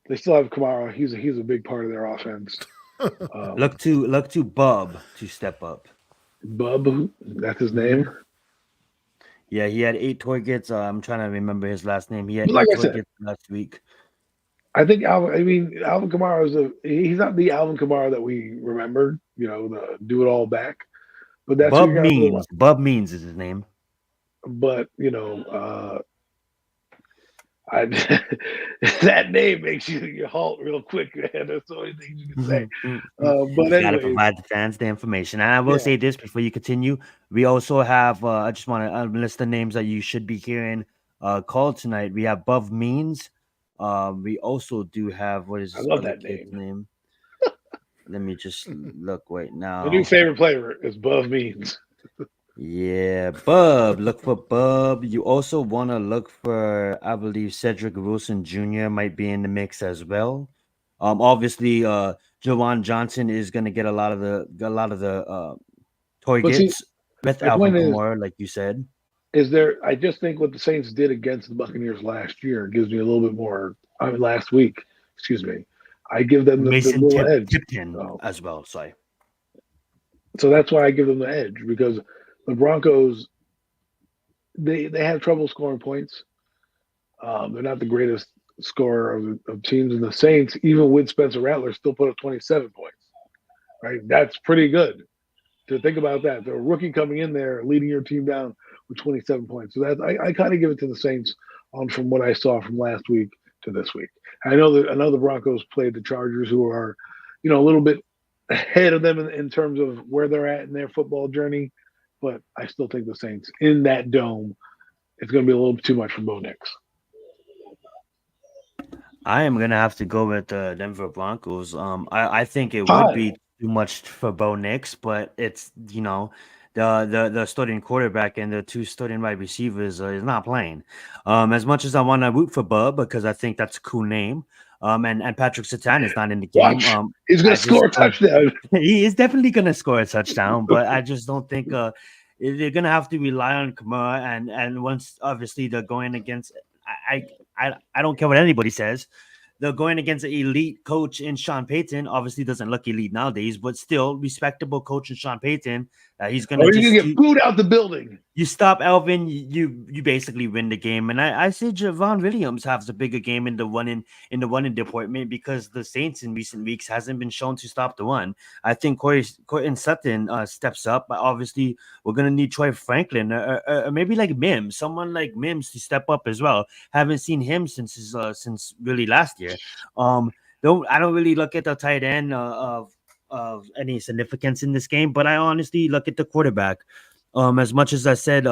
they still have Kamara. He's a big part of their offense.
Look to Bub to step up.
Bub, that's his name.
Yeah, he had 8 targets. I'm trying to remember his last name. He had 8 targets last week.
I think Alvin Kamara he's not the Alvin Kamara that we remembered, the do it all back. But that's
Bub Means is his name.
But That name makes you halt real quick, man. That's the only thing you can say.
You
But
got to
anyways,
provide the fans the information. And I will
yeah.
say this before you continue. We also have, I just want to list the names that you should be hearing called tonight. We have Bov Means. We also do have, what is
I
this
love
other
that
kid's
name.
name? Let me just look right
My new
now.
favorite player is Bov Means.
Yeah, Bub. Look for Bub. You also want to look for, I believe, Cedric Wilson Jr. might be in the mix as well. Obviously, Jawan Johnson is going to get a lot of the
But see,
targets with
my
Alvin
point
Kamara, like you said.
is there. I just think what the Saints did against the Buccaneers last year gives me a little bit more. Last week, excuse me. I give them the
Mason
little edge.
Tipton
So,
as well. Sorry.
so that's why I give them the edge because the Broncos they have trouble scoring points. They're not the greatest scorer of teams, and the Saints, even with Spencer Rattler, still put up 27 points. Right, that's pretty good. To think about that, the rookie coming in there, leading your team down with 27 points. So that I kind of give it to the Saints on from what I saw from last week to this week. I know the Broncos played the Chargers, who are, a little bit ahead of them in terms of where they're at in their football journey, but I still think the Saints in that dome, it's going to be a little bit too much for Bo Nix.
I am gonna have to go with the Denver Broncos. I think it would
Hi.
be too much for Bo Nix, but it's the starting quarterback and the two starting wide receivers is not playing. As much as I want to root for Bub because I think that's a cool name. And Patrick Surtain is not in the game.
Watch. He's going
I
to score
just
a touchdown.
he is definitely gonna score a touchdown, but I just don't think they're gonna have to rely on Kamara and once obviously they're going against I don't care what anybody says. They're going against an elite coach in Sean Payton. Obviously, doesn't look elite nowadays, but still respectable coach in Sean Payton. He's gonna
Or he's going
just
to get booed out the building.
you stop Elvin, you basically win the game. And I say Javon Williams has a bigger game in the running department because the Saints in recent weeks hasn't been shown to stop the run. I think Cortland Sutton steps up, but obviously we're gonna need Troy Franklin or maybe like Mims, someone like Mims to step up as well. Haven't seen him since really last year. I don't really look at the tight end of any significance in this game, but I honestly look at the quarterback. As much as I said,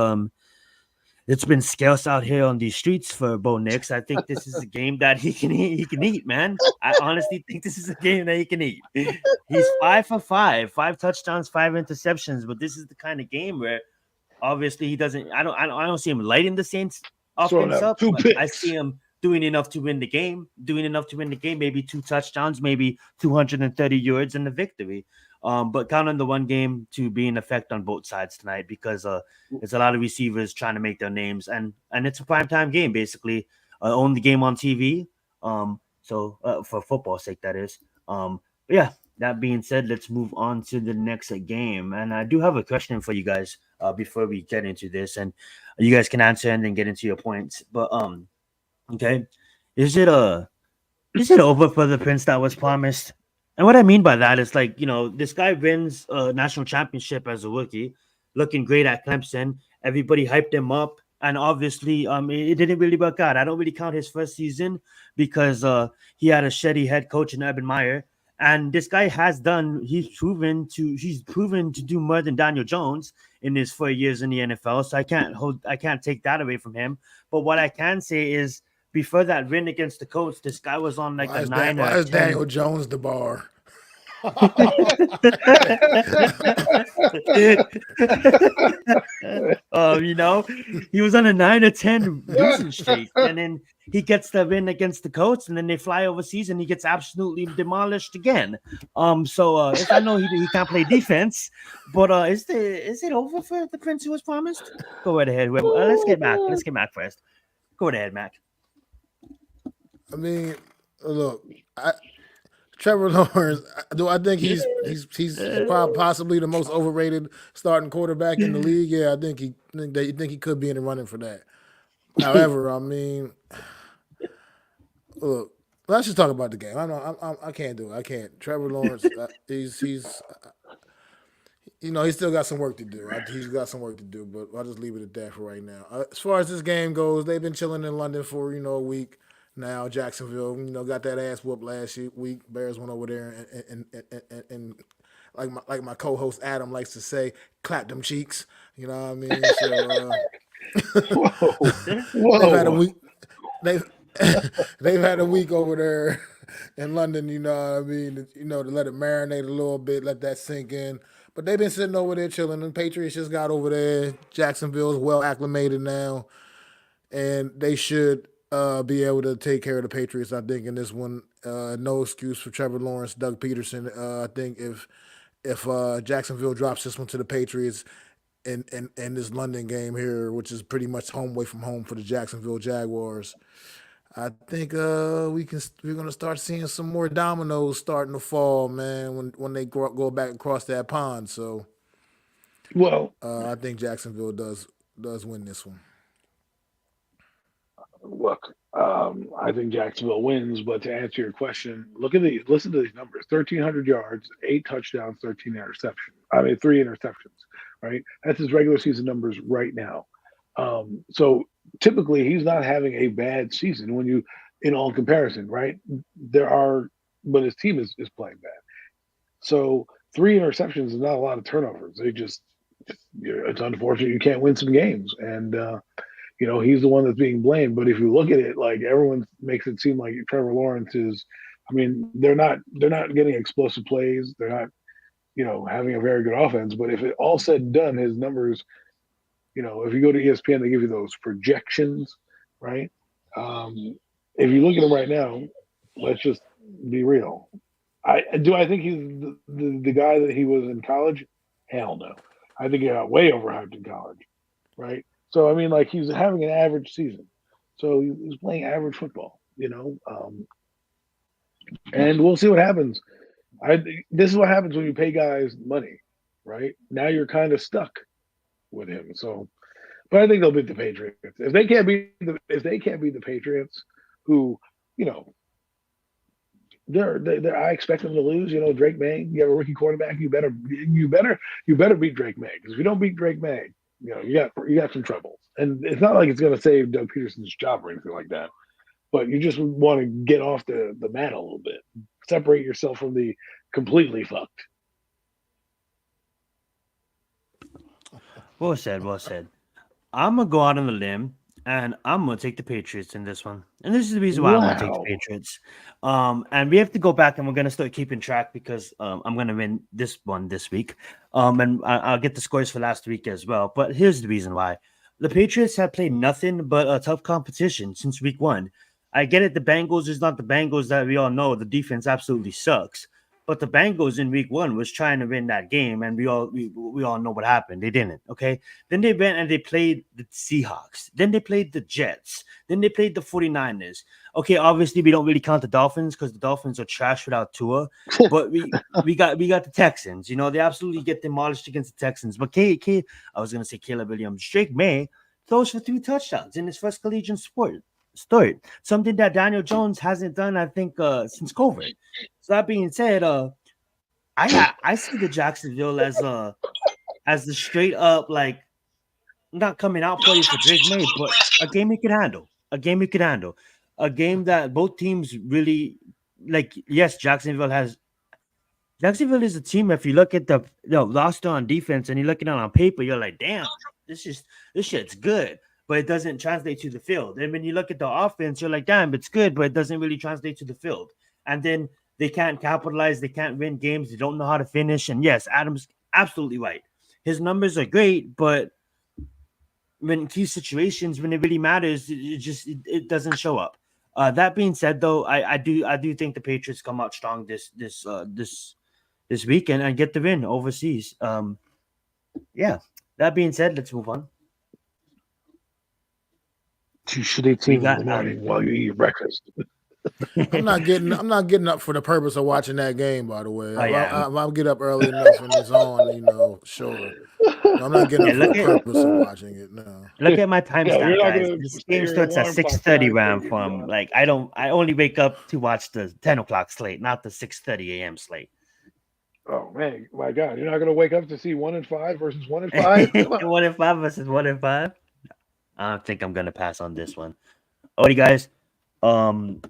it's been scarce out here on these streets for Bo Nix. I think this is a game that he can eat. He can eat, man. I honestly think this is a game that he can eat. He's 5 for 5, 5 touchdowns, 5 interceptions. But this is the kind of game where obviously he doesn't. I don't see him lighting the Saints
Throwing
offense
out
up,
2
but I
picks.
see him doing enough to win the game. Maybe 2 touchdowns, maybe 230 yards in the victory. But count on the one game to be in effect on both sides tonight because there's a lot of receivers trying to make their names, and it's a primetime game basically, only game on TV. So for football's sake, that is. But yeah. That being said, let's move on to the next game, and I do have a question for you guys before we get into this, and you guys can answer and then get into your points. But okay, is it over for the prince that was promised? And what I mean by that is like, this guy wins a national championship as a rookie, looking great at Clemson. Everybody hyped him up. And obviously, it didn't really work out. I don't really count his first season because he had a shitty head coach in Urban Meyer. And this guy he's proven to do more than Daniel Jones in his 4 years in the NFL. So I can't take that away from him. But what I can say is before that win against the Colts, this guy was on like
Why
a
is that?
9 or
Why
a
is
10.
Daniel Jones the bar?
He was on a 9 or 10 losing streak, and then he gets the win against the Colts, and then they fly overseas, and he gets absolutely demolished again. So if I know he can't play defense, but is it over for the Prince who was promised? Go right ahead. Let's get Mac. Let's get Mac first. Go right ahead, Mac.
I mean, look, Trevor Lawrence. Do I think he's possibly the most overrated starting quarterback in the league? Yeah, I think he could be in the running for that. However, I mean, look, let's just talk about the game. I can't do it. I can't. Trevor Lawrence, He still got some work to do. He's got some work to do, but I'll just leave it at that for right now. As far as this game goes, they've been chilling in London for a week now. Jacksonville, got that ass whooped last week. Bears went over there and like my co-host Adam likes to say, clap them cheeks. You know what I mean? So
Whoa,
they've had a
whoa.
week. They've they've had a week over there in London. You know what I mean? To let it marinate a little bit, let that sink in. But they've been sitting over there chilling. And Patriots just got over there. Jacksonville's well acclimated now, and they should be able to take care of the Patriots. I think in this one, no excuse for Trevor Lawrence, Doug Peterson. I think if Jacksonville drops this one to the Patriots in this London game here, which is pretty much home away from home for the Jacksonville Jaguars, I think we're gonna start seeing some more dominoes starting to fall, man. When they go back across that pond, so
Well,
I think Jacksonville does win this one.
look, I think Jacksonville wins, but to answer your question, listen to these numbers: 1,300 yards, 8 touchdowns, 13 interceptions. I mean, 3 interceptions. Right? That's his regular season numbers right now. So typically, he's not having a bad season in all comparison, right? But his team is playing bad. So 3 interceptions is not a lot of turnovers. It's unfortunate you can't win some games, and he's the one that's being blamed. But if you look at it, like everyone makes it seem like Trevor Lawrence is. I mean, they're not getting explosive plays. They're not, having a very good offense. But if it all said and done, his numbers, if you go to ESPN, they give you those projections, right? If you look at him right now, let's just be real. I think he's the guy that he was in college. Hell no. I think he got way overhyped in college, right? So I mean, like he's having an average season, so he's playing average football, and we'll see what happens. This is what happens when you pay guys money, right? Now you're kind of stuck with him. So, but I think they'll beat the Patriots if they can't beat the Patriots, who they're I expect them to lose. Drake May, you have a rookie quarterback. You better beat Drake May, because if you don't beat Drake May, you got some trouble. And it's not like it's going to save Doug Peterson's job or anything like that. But you just want to get off the mat a little bit, separate yourself from the completely fucked.
Well said. Well said. I'm gonna go out on the limb and I'm gonna take the Patriots in this one. And this is the reason why I'm gonna take the Patriots. And we have to go back and we're gonna start keeping track because I'm gonna win this one this week. And I'll get the scores for last week as well. But here's the reason why: the Patriots have played nothing but a tough competition since week 1. I get it. The Bengals is not the Bengals that we all know. The defense absolutely sucks. But the Bengals in week 1 was trying to win that game, and we all know what happened. They didn't. Okay. Then they went and they played the Seahawks. Then they played the Jets. Then they played the 49ers. Okay, obviously we don't really count the Dolphins because the Dolphins are trash without Tua. But we got the Texans. They absolutely get demolished against the Texans. But I was gonna say Caleb Williams. Drake May throws for 3 touchdowns in his first collegiate start. Something that Daniel Jones hasn't done, I think, since COVID. So that being said, I see the Jacksonville as the straight up, like, not coming out party for Drake May, but a game he could handle. A game that both teams really like. Yes, Jacksonville is a team. If you look at the roster on defense and you look at it on paper, you're like, damn, this shit's good. But it doesn't translate to the field. And when you look at the offense, you're like, damn, it's good, but it doesn't really translate to the field. And then they can't capitalize. They can't win games. They don't know how to finish. And yes, Adam's absolutely right. His numbers are great, but when key situations, when it really matters, it doesn't show up. That being said, though, I do think the Patriots come out strong this weekend and get the win overseas. Yeah. That being said, let's move on.
Two shitty teams in the morning while you eat breakfast.
I'm not getting up for the purpose of watching that game. By the way, I'll get up early enough when it's on. Sure. No, I'm not getting up for the purpose of watching it. No.
Look at my timestamp, guys. This game starts at 6:30 where I'm from. Like I only wake up to watch the 10 o'clock slate, not the 6:30 a.m. slate.
Oh man, my God, you're not going to wake up to see 1-5 versus 1-5? Come on.
1-5 versus 1-5. I don't think I'm gonna pass on this one. Alrighty, guys. Um,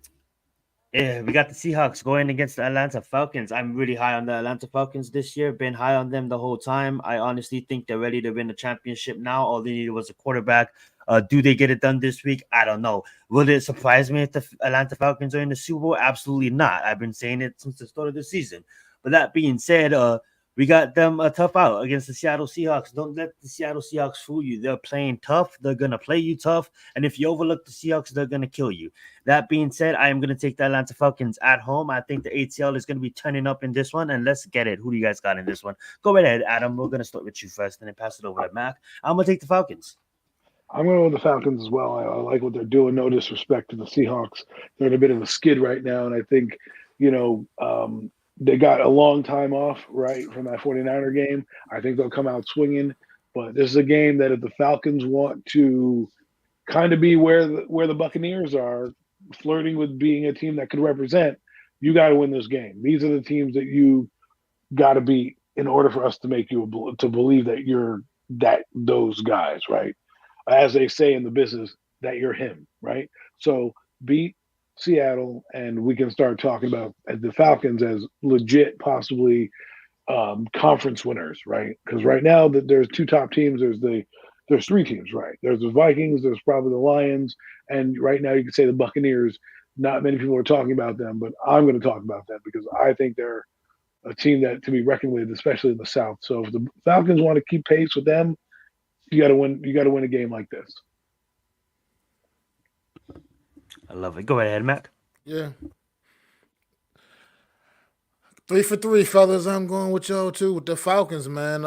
Yeah, we got the Seahawks going against the Atlanta Falcons. I'm really high on the Atlanta Falcons this year. Been high on them the whole time. I honestly think they're ready to win the championship now. All they needed was a quarterback. Do they get it done this week? I don't know. Will it surprise me if the Atlanta Falcons are in the Super Bowl? Absolutely not. I've been saying it since the start of the season. But that being said, we got them a tough out against the Seattle Seahawks. Don't let the Seattle Seahawks fool you. They're playing tough. They're gonna play you tough. And if you overlook the Seahawks, they're gonna kill you. That being said, I am going to take the Atlanta Falcons at home. I think the ATL is going to be turning up in this one, and let's get it. Who do you guys got in this one? Go right ahead, Adam. We're going to start with you first, and then pass it over to Mac. I'm going to take the Falcons.
I'm going with the Falcons as well. I like what they're doing. No disrespect to the Seahawks. They're in a bit of a skid right now, and I think, they got a long time off, right, from that 49er game. I think they'll come out swinging, but this is a game that if the Falcons want to kind of be where the Buccaneers are, flirting with being a team that could represent, you got to win this game. These are the teams that you got to beat in order for us to make you to believe that you're those guys, right? As they say in the business, that you're him, right? So beat Seattle, and we can start talking about the Falcons as legit, possibly conference winners, right? Because right now that there's two top teams. There's three teams, right? There's the Vikings, there's probably the Lions, and right now you could say the Buccaneers. Not many people are talking about them, but I'm going to talk about them because I think they're a team that to be reckoned with, especially in the South. So if the Falcons want to keep pace with them, you got to win. You got to win a game like this.
I love it. Go ahead, Mac.
Yeah. 3 for 3, fellas. I'm going with y'all too with the Falcons, man.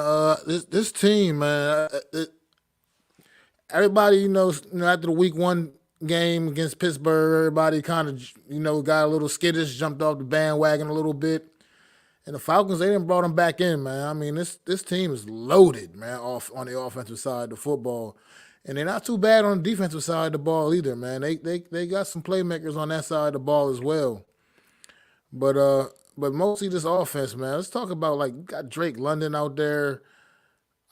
This team, man. Everybody, after the week 1 game against Pittsburgh, everybody kind of, got a little skittish, jumped off the bandwagon a little bit. And the Falcons, they didn't brought them back in, man. I mean, this team is loaded, man, off on the offensive side of the football. And they're not too bad on the defensive side of the ball either, man. They got some playmakers on that side of the ball as well. But mostly this offense, man. Let's talk about, like, you got Drake London out there.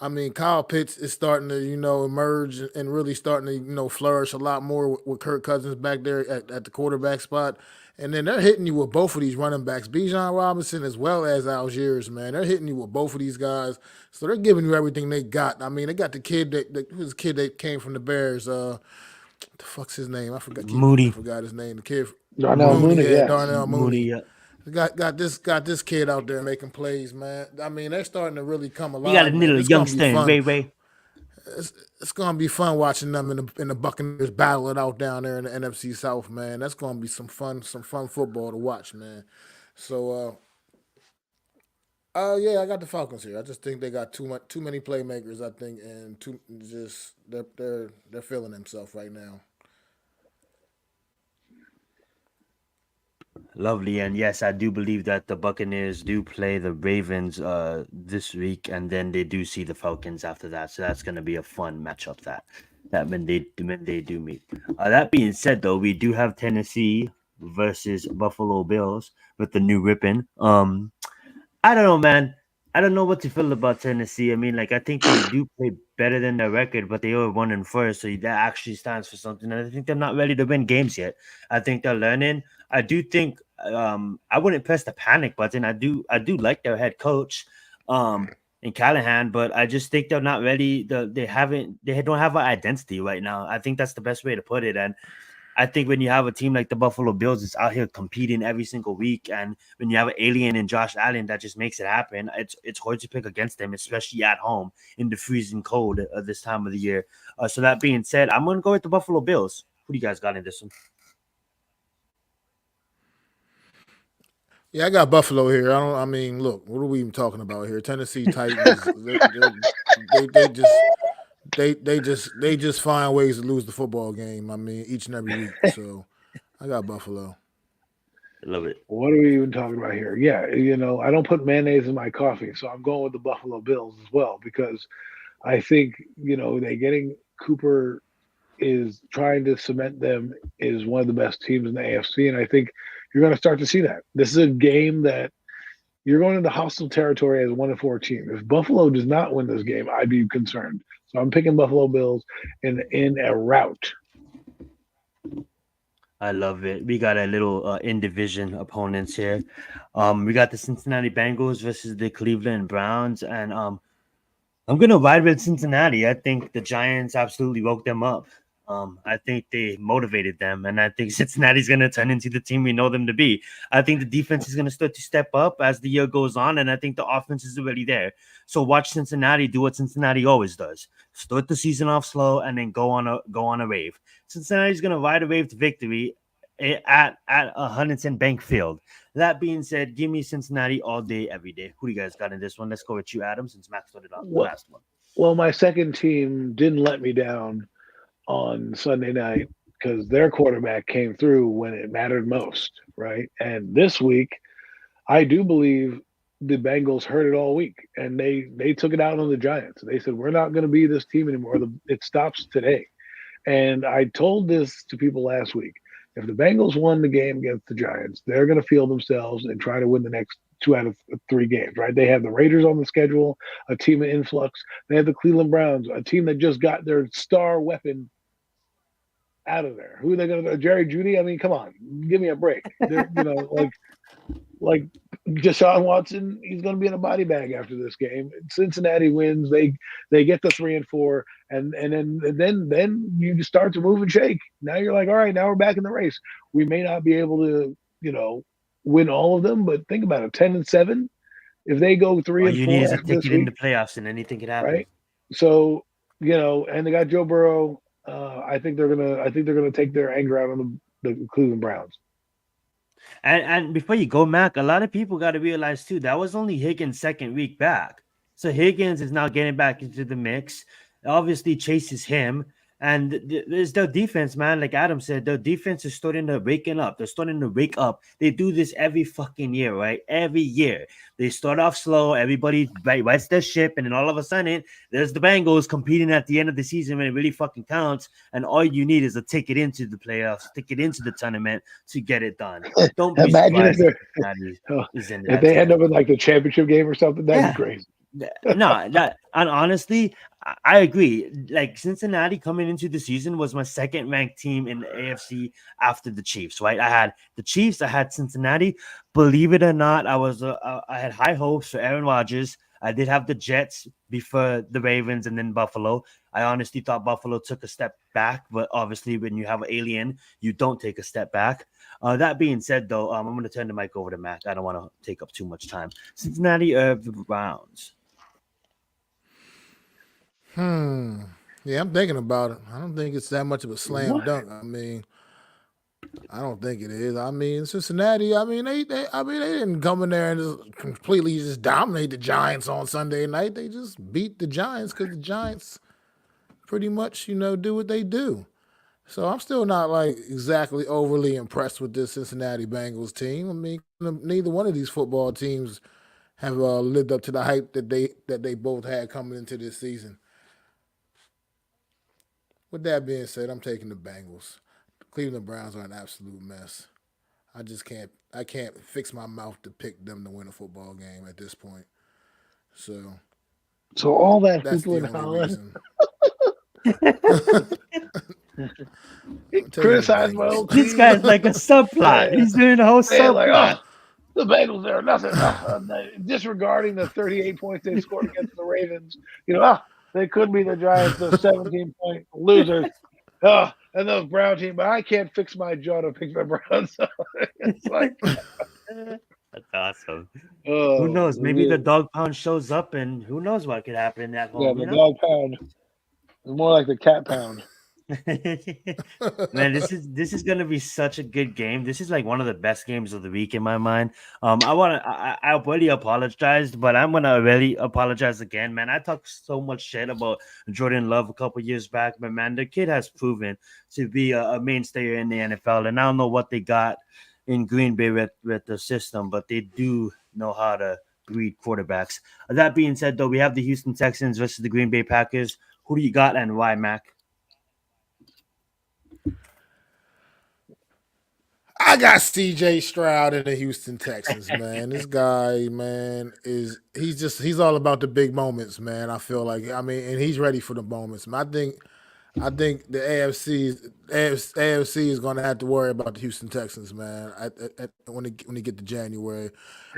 I mean, Kyle Pitts is starting to, emerge and really starting to, flourish a lot more with Kirk Cousins back there at the quarterback spot. And then they're hitting you with both of these running backs, Bijan Robinson as well as Algiers, man. They're hitting you with both of these guys. So they're giving you everything they got. I mean, they got the kid who's the kid that came from the Bears. What the fuck's his name? I forgot his name. The kid
Darnell Mooney, yeah.
Darnell Mooney.
Yeah.
Got this kid out there making plays, man. I mean, they're starting to really come alive.
You got a little youngster, Ray.
It's gonna be fun watching them in the Buccaneers battle it out down there in the NFC South, man. That's gonna be some fun football to watch, man. So, yeah, I got the Falcons here. I just think they got too many playmakers, I think, and they're feeling themselves right now.
Lovely. And yes, I do believe that the Buccaneers do play the Ravens this week, and then they do see the Falcons after that. So that's going to be a fun matchup that when they do meet. That being said, though, we do have Tennessee versus Buffalo Bills with the new ribbon. I don't know, man. I don't know what to feel about Tennessee. I mean, like, I think they do play better than their record, but they are 1-1, so that actually stands for something. And I think they're not ready to win games yet. I think they're learning. I do think I wouldn't press the panic button. I do like their head coach, in Callahan, but I just think they're not ready. They don't have an identity right now. I think that's the best way to put it. And I think when you have a team like the Buffalo Bills, it's out here competing every single week, and when you have an alien in Josh Allen, that just makes it happen. It's hard to pick against them, especially at home in the freezing cold this time of the year. So that being said, I'm gonna go with the Buffalo Bills. Who do you guys got in this one?
Yeah, I got Buffalo here. Look, what are we even talking about here? Tennessee Titans. They just find ways to lose the football game. I mean, each and every week. So I got Buffalo.
I love it.
What are we even talking about here? Yeah, I don't put mayonnaise in my coffee, so I'm going with the Buffalo Bills as well because I think, they getting Cooper is trying to cement them as one of the best teams in the AFC, and I think you're going to start to see that. This is a game that You're going into hostile territory as a 1-4 team. If Buffalo does not win this game, I'd be concerned. So I'm picking Buffalo Bills in a rout.
I love it. We got a little in division opponents here. We got the Cincinnati Bengals versus the Cleveland Browns, and I'm gonna ride with Cincinnati. I think the Giants absolutely woke them up. I think they motivated them, and I think Cincinnati's gonna turn into the team we know them to be. I think the defense is gonna start to step up as the year goes on, and I think the offense is already there. So watch Cincinnati do what Cincinnati always does: start the season off slow and then go on a rave. Cincinnati's gonna ride a wave to victory at a Huntington Bank Field. That being said, give me Cincinnati all day, every day. Who do you guys got in this one? Let's go with you, Adam, since Max started off the
Well,
last one.
well, my second team didn't let me down on Sunday night because their quarterback came through when it mattered most, right? And this week, I do believe the Bengals heard it all week, and they took it out on the Giants. They said, "We're not going to be this team anymore. It stops today." And I told this to people last week. If the Bengals won the game against the Giants, they're going to feel themselves and try to win the next 2 out of 3 games, right? They have the Raiders on the schedule, a team of influx. They have the Cleveland Browns, a team that just got their star weapon out of there. Who are they going to go? Jerry Judy? I mean, come on, give me a break. They're, like Deshaun Watson, he's going to be in a body bag after this game. Cincinnati wins. They get the 3-4, and then you start to move and shake. Now you're like, all right, now we're back in the race. We may not be able to, win all of them, but think about it: 10-7. If they go three
All
and
you need
four
is a
after this
ticket in
week,
the playoffs, and anything could happen.
right? So and they got Joe Burrow. I think they're gonna take their anger out on the Cleveland Browns.
And before you go, Mac, a lot of people got to realize too that was only Higgins' second week back. So Higgins is now getting back into the mix. Obviously, chases him. And there's their defense, man. Like Adam said, their defense is starting to waking up. They're starting to wake up. They do this every fucking year, right? Every year. They start off slow. Everybody rights their ship. And then all of a sudden, there's the Bengals competing at the end of the season when it really fucking counts. And all you need is a ticket into the playoffs, ticket into the tournament to get it done. Don't be
Imagine if
surprised
if they end up in like the championship game or something. That'd be crazy.
No, and honestly, I agree. Like Cincinnati coming into the season was my second ranked team in the AFC after the Chiefs. Right, I had the Chiefs, I had Cincinnati. Believe it or not, I had high hopes for Aaron Rodgers. I did have the Jets before the Ravens and then Buffalo. I honestly thought Buffalo took a step back, but obviously when you have an alien, you don't take a step back. That being said, though, I'm going to turn the mic over to Mac. I don't want to take up too much time. Cincinnati the Browns.
Yeah, I'm thinking about it. I don't think it's that much of a slam dunk. I mean, I don't think it is. I mean, Cincinnati. I mean, they didn't come in there and just completely just dominate the Giants on Sunday night. They just beat the Giants because the Giants pretty much, do what they do. So I'm still not like exactly overly impressed with this Cincinnati Bengals team. I mean, neither one of these football teams have lived up to the hype that they both had coming into this season. With that being said, I'm taking the Bengals. The Cleveland Browns are an absolute mess. I can't fix my mouth to pick them to win a football game at this point. So
all that
that's
people
the
in
only
Holland
reason.
criticize my old
This
team.
guy's like a subplot. He's doing a whole
Saying like,
subplot.
the Bengals are nothing. Disregarding the 38 points they scored against the Ravens. They could be the Giants, the 17-point losers. And those Brown team, but I can't fix my jaw to pick the Browns. It's like
That's awesome. Who knows? Maybe the dog pound shows up, and who knows what could happen at home.
the dog pound. It's more like the cat pound.
Man, this is gonna be such a good game. This is like one of the best games of the week in my mind. I already apologized, but I'm gonna really apologize again, man. I talked so much shit about Jordan Love a couple years back, but man, the kid has proven to be a mainstay in the NFL, and I don't know what they got in Green Bay with the system, but they do know how to breed quarterbacks. That being said, though, we have the Houston Texans versus the Green Bay Packers. Who do you got and why, Mac?
I got C.J. Stroud and the Houston Texans, man. This guy, man, he's all about the big moments, man. I feel like and he's ready for the moments. I think the AFC is going to have to worry about the Houston Texans, man. When they get to January,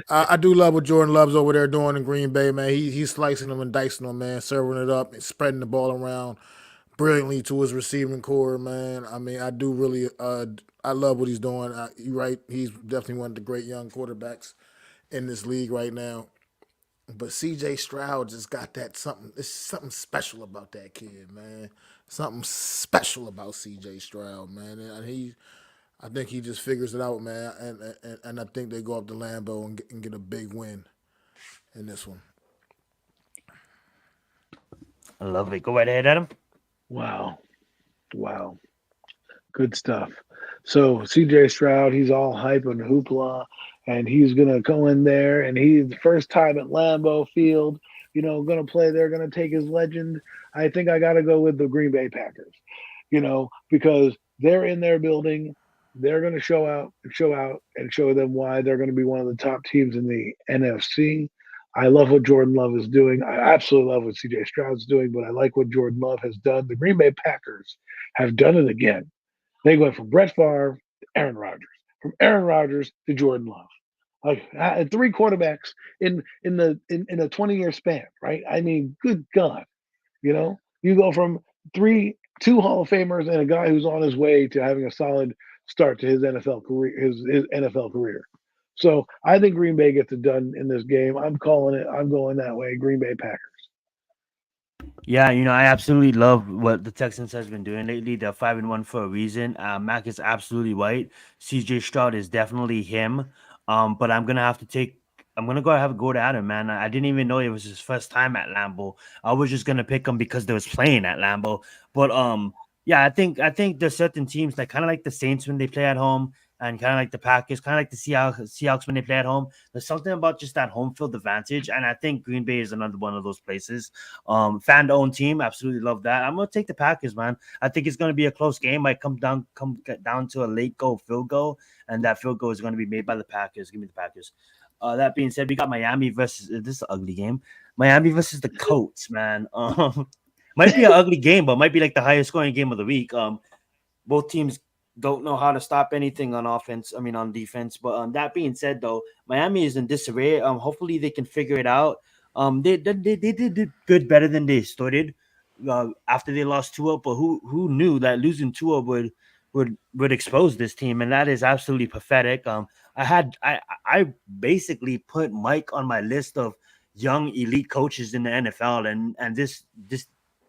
I do love what Jordan Love's over there doing in Green Bay, man. He's slicing them and dicing them, man, serving it up and spreading the ball around brilliantly to his receiving core, man. I do really, I love what he's doing. You're right. He's definitely one of the great young quarterbacks in this league right now. But C.J. Stroud just got that something. It's something special about that kid, man. Something special about C.J. Stroud, man. I think he just figures it out, man. And I think they go up to Lambeau and get a big win in this one.
I love it. Go right ahead, Adam.
Wow. Good stuff. So CJ Stroud, he's all hype and hoopla, and he's gonna go in there, and he's the first time at Lambeau Field, gonna play. They're gonna take his legend. I think I gotta go with the Green Bay Packers, because they're in their building. They're gonna show out, and show them why they're gonna be one of the top teams in the NFC. I love what Jordan Love is doing. I absolutely love what CJ Stroud's doing, but I like what Jordan Love has done. The Green Bay Packers have done it again. They went from Brett Favre to Aaron Rodgers, from Aaron Rodgers to Jordan Love. Like three quarterbacks in a 20-year span, right? I mean, good God, you go from two Hall of Famers and a guy who's on his way to having a solid start to his NFL career, his NFL career. So I think Green Bay gets it done in this game. I'm calling it. I'm going that way. Green Bay Packers.
Yeah, I absolutely love what the Texans has been doing lately. They're 5-1 for a reason. Mac is absolutely right. CJ Stroud is definitely him. But I'm gonna have a go to Adam, man. I didn't even know it was his first time at Lambeau. I was just gonna pick him because they was playing at Lambeau. But yeah, I think there's certain teams that kind of like the Saints when they play at home, and kind of like the Packers, kind of like the Seahawks when they play at home. There's something about just that home field advantage, and I think Green Bay is another one of those places. Fan-owned team, absolutely love that. I'm gonna take the Packers, man. I think it's gonna be a close game. Might come down to a late field goal, and that field goal is gonna be made by the Packers. Give me the Packers. That being said, we got Miami versus this is an ugly game. Miami versus the Colts, man. Might be an ugly game, but might be like the highest scoring game of the week. Both teams don't know how to stop anything on offense. On defense. But that being said, though, Miami is in disarray. Hopefully they can figure it out. They did good, better than they started after they lost Tua. But who knew that losing Tua would expose this team, and that is absolutely pathetic. I basically put Mike on my list of young elite coaches in the NFL, and this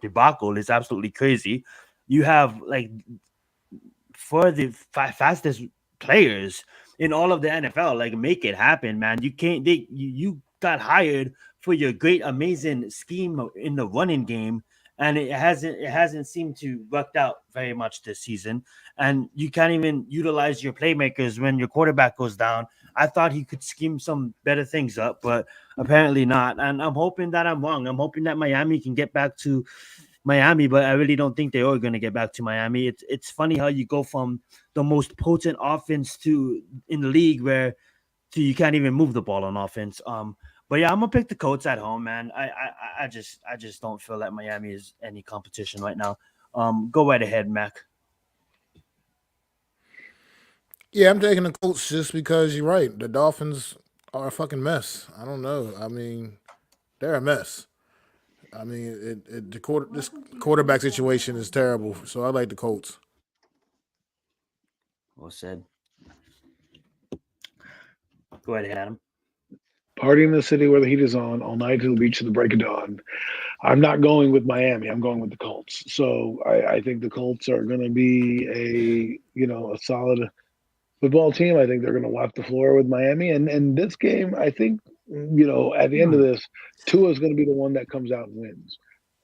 debacle is absolutely crazy. You have like for the fastest players in all of the NFL, like make it happen, man. You can't. You got hired for your great, amazing scheme in the running game, and it hasn't seemed to worked out very much this season. And you can't even utilize your playmakers when your quarterback goes down. I thought he could scheme some better things up, but apparently not. And I'm hoping that I'm wrong. I'm hoping that Miami can get back to Miami, but I really don't think they are going to get back to Miami. It's funny how you go from the most potent offense in the league where you can't even move the ball on offense. But yeah, I'm gonna pick the Colts at home, man. I just don't feel that Miami is any competition right now. Go right ahead, Mac.
Yeah, I'm taking the Colts just because you're right. The Dolphins are a fucking mess. I don't know. They're a mess. This quarterback situation is terrible. So I like the Colts.
Well said. Go ahead, Adam.
Party in the city where the heat is on all night to the beach to the break of dawn. I'm not going with Miami. I'm going with the Colts. So I think the Colts are going to be a solid football team. I think they're going to wipe the floor with Miami. And this game, I think, at the end of this, Tua is going to be the one that comes out and wins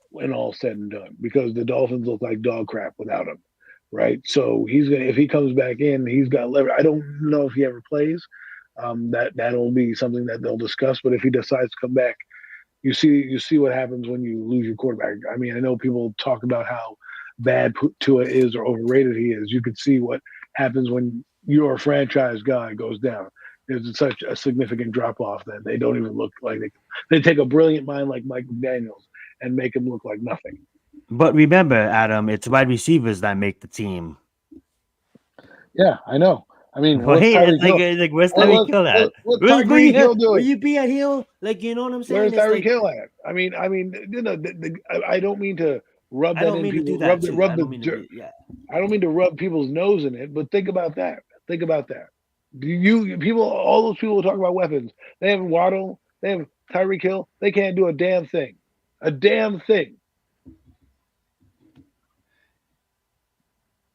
when all's said and done, because the Dolphins look like dog crap without him, right? So if he comes back in, he's got leverage. I don't know if he ever plays. That'll be something that they'll discuss. But if he decides to come back, you see what happens when you lose your quarterback. I know people talk about how bad Tua is or overrated he is. You could see what happens when your franchise guy goes down. There's such a significant drop off that they don't even look like they take a brilliant mind like Mike McDaniels and make him look like nothing.
But remember, Adam, it's wide receivers that make the team.
Yeah, I know. I mean,
Right?
what's Tyreek
It's
Hill?
like where's Tyreek Hill at?
What's
Where's
Tyreek Hill
Where
doing?
you be at Hill? Like, you know what I'm saying?
Where's
It's
Tyreek
like,
Hill at? I mean, you know, I don't mean to rub
I
that
don't
in
mean to do
people.
that too. I
The
don't mean to
dirt.
do, yeah.
I don't mean to rub people's nose in it, but think about that. Think about that. All those people who talk about weapons, they have Waddle, they have Tyreek Hill. They can't do a damn thing. A damn thing.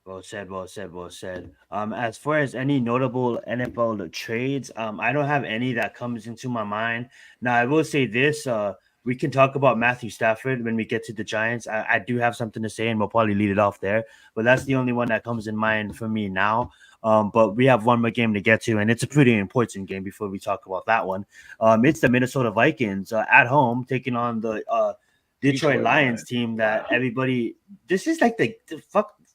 Well said, well said, well said. As far as any notable NFL trades, I don't have any that comes into my mind. Now, I will say this: we can talk about Matthew Stafford when we get to the Giants. I do have something to say, and we'll probably lead it off there. But that's the only one that comes in mind for me now. But we have one more game to get to, and it's a pretty important game before we talk about that one. It's the Minnesota Vikings at home taking on the Detroit Lions team that everybody. This is like the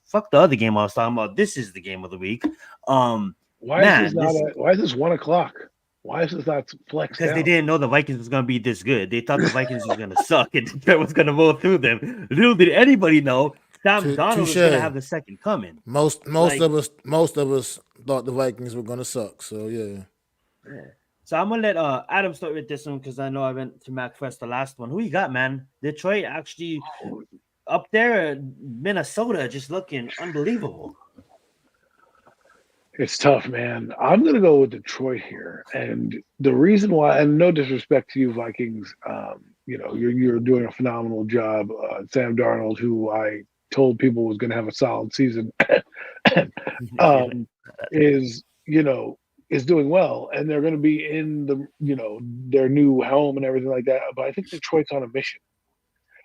fuck the other game I was talking about. This is the game of the week.
Why is this 1 o'clock? Why is this not flexed
because
out?
they didn't know the Vikings was gonna be this good. They thought the Vikings was gonna suck and Detroit was gonna roll through them. Little did anybody know Sam Darnold was gonna have the second coming.
Most of us thought the Vikings were gonna suck. So yeah.
So I'm gonna let Adam start with this one because I know I went to Mac first the last one. Who you got, man? Detroit actually up there, Minnesota just looking unbelievable.
It's tough, man. I'm going to go with Detroit here. And the reason why, and no disrespect to you, Vikings, you know, you're doing a phenomenal job. Sam Darnold, who I told people was going to have a solid season, is doing well. And they're going to be in their new home and everything like that. But I think Detroit's on a mission.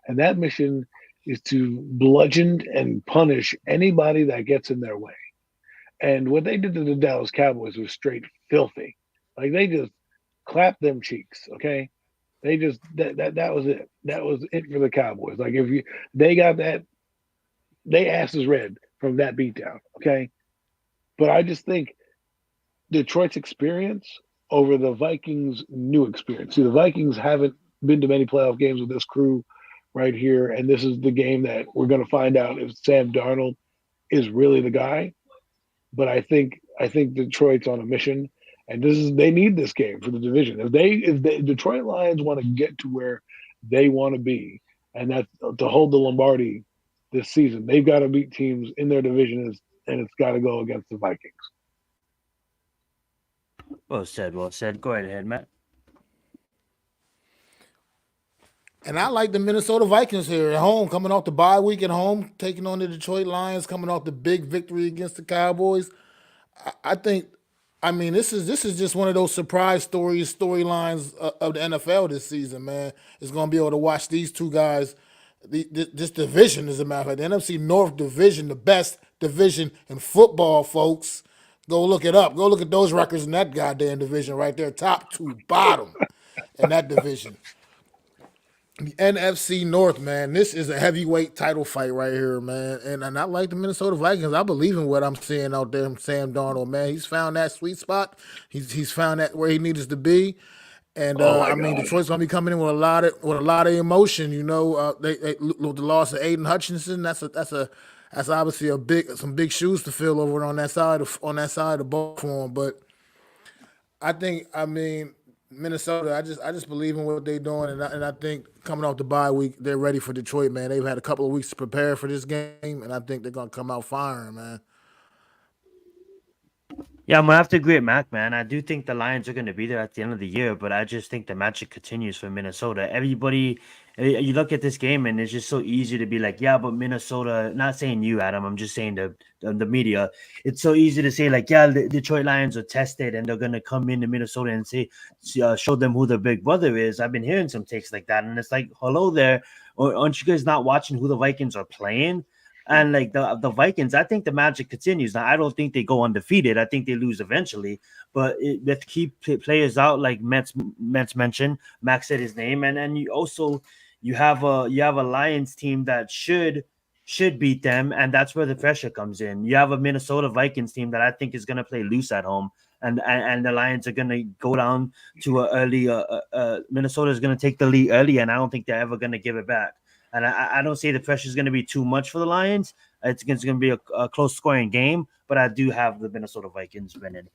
And that mission is to bludgeon and punish anybody that gets in their way. And what they did to the Dallas Cowboys was straight filthy. Like they just clapped them cheeks, okay? They just that was it. That was it for the Cowboys. Like they got that, they asses red from that beatdown, okay? But I just think Detroit's experience over the Vikings' new experience. See, the Vikings haven't been to many playoff games with this crew right here, and this is the game that we're going to find out if Sam Darnold is really the guy. But I think Detroit's on a mission, and they need this game for the division. If the Detroit Lions want to get to where they want to be, and that's to hold the Lombardi this season, they've got to beat teams in their division, and it's got to go against the Vikings.
Well said, well said. Go ahead, Matt.
And I like the Minnesota Vikings here at home, coming off the bye week at home, taking on the Detroit Lions, coming off the big victory against the Cowboys. I think, I mean, this is just one of those surprise storylines of the NFL this season, man. It's going to be able to watch these two guys. This division, as a matter of fact, the NFC North division, the best division in football, folks. Go look it up. Go look at those records in that goddamn division right there, top to bottom in that division. The NFC North, man, this is a heavyweight title fight right here, man. And I like the Minnesota Vikings. I believe in what I'm seeing out there from Sam Darnold, man. He's found that sweet spot. He's found that where he needs to be. And I mean, Detroit's gonna be coming in with a lot of emotion. You know, they the loss of Aiden Hutchinson. That's obviously some big shoes to fill over on that side of the ball for him. But I mean. Minnesota, I just believe in what they're doing, and I think coming off the bye week, they're ready for Detroit, man. They've had a couple of weeks to prepare for this game, and I think they're gonna come out firing, man.
Yeah, I'm gonna have to agree with Mac, man. I do think the Lions are gonna be there at the end of the year, but I just think the magic continues for Minnesota. Everybody, you look at this game, and it's just so easy to be like, yeah, but Minnesota. Not saying you, Adam. I'm just saying the media. It's so easy to say like, yeah, the Detroit Lions are tested, and they're gonna come into Minnesota and say, show them who their big brother is. I've been hearing some takes like that, and it's like, hello there, aren't you guys not watching who the Vikings are playing? And like the Vikings, I think the magic continues. Now, I don't think they go undefeated. I think they lose eventually. But let's keep players out, like Mets mentioned. Max said his name, and you have a Lions team that should should beat them, and that's where the pressure comes in. You have a Minnesota Vikings team that I think is going to play loose at home, and the Lions are going to go down to a early. Minnesota is going to take the lead early, and I don't think they're ever going to give it back. And I don't say the pressure is going to be too much for the Lions. It's going to be a close scoring game, but I do have the Minnesota Vikings winning.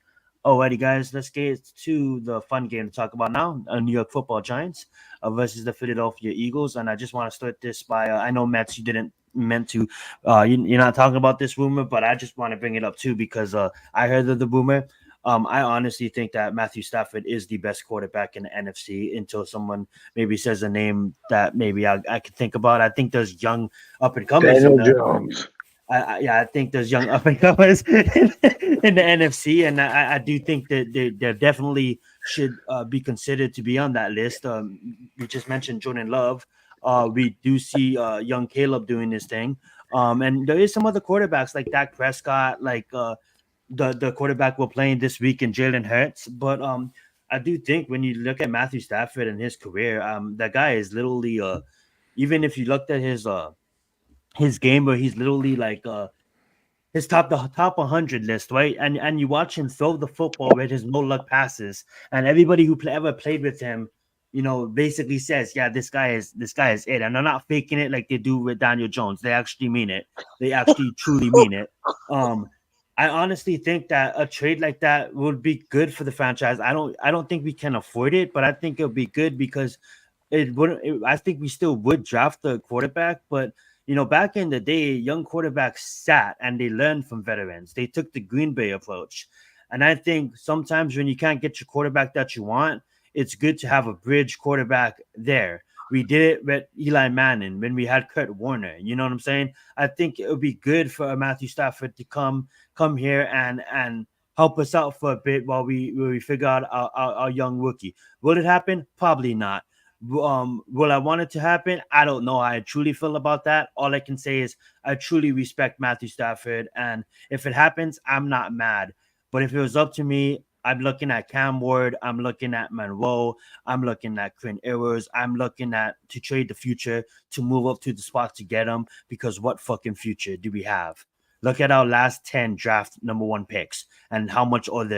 Alrighty, guys, let's get to the fun game to talk about now. New York Football Giants versus the Philadelphia Eagles, and I just want to start this by I know Mets, you didn't meant to, you're not talking about this rumor, but I just want to bring it up too because I heard of the rumor. I honestly think that Matthew Stafford is the best quarterback in the NFC until someone maybe says a name that maybe I could think about. I think there's young up and comers.
Daniel Jones.
I think there's young up and comers in the NFC, and I do think that they definitely should be considered to be on that list. We just mentioned Jordan Love. We do see young Caleb doing this thing, and there is some other quarterbacks like Dak Prescott, like the quarterback we're playing this week in Jalen Hurts. But I do think when you look at Matthew Stafford and his career, that guy is literally even if you looked at his game where he's literally like his the top 100 list, right? And you watch him throw the football with his no luck passes, and everybody who ever played with him, basically says, yeah, this guy is it, and they're not faking it like they do with Daniel Jones. They actually mean it. They actually truly mean it. I honestly think that a trade like that would be good for the franchise. I don't think we can afford it, but I think it'll be good because I think we still would draft the quarterback, but back in the day, young quarterbacks sat and they learned from veterans. They took the Green Bay approach. And I think sometimes when you can't get your quarterback that you want, it's good to have a bridge quarterback there. We did it with Eli Manning when we had Kurt Warner. You know what I'm saying? I think it would be good for Matthew Stafford to come here and help us out for a bit while we figure out our young rookie. Will it happen? Probably not. Will I want it to happen? I don't know how I truly feel about that. All I can say is I truly respect Matthew Stafford, and if it happens, I'm not mad. But if it was up to me, I'm looking at Cam Ward, I'm looking at Monroe, I'm looking at Quinn Ewers, I'm looking at to trade the future to move up to the spot to get him, because what fucking future do we have? Look at our last 10 draft number 1 picks and how much of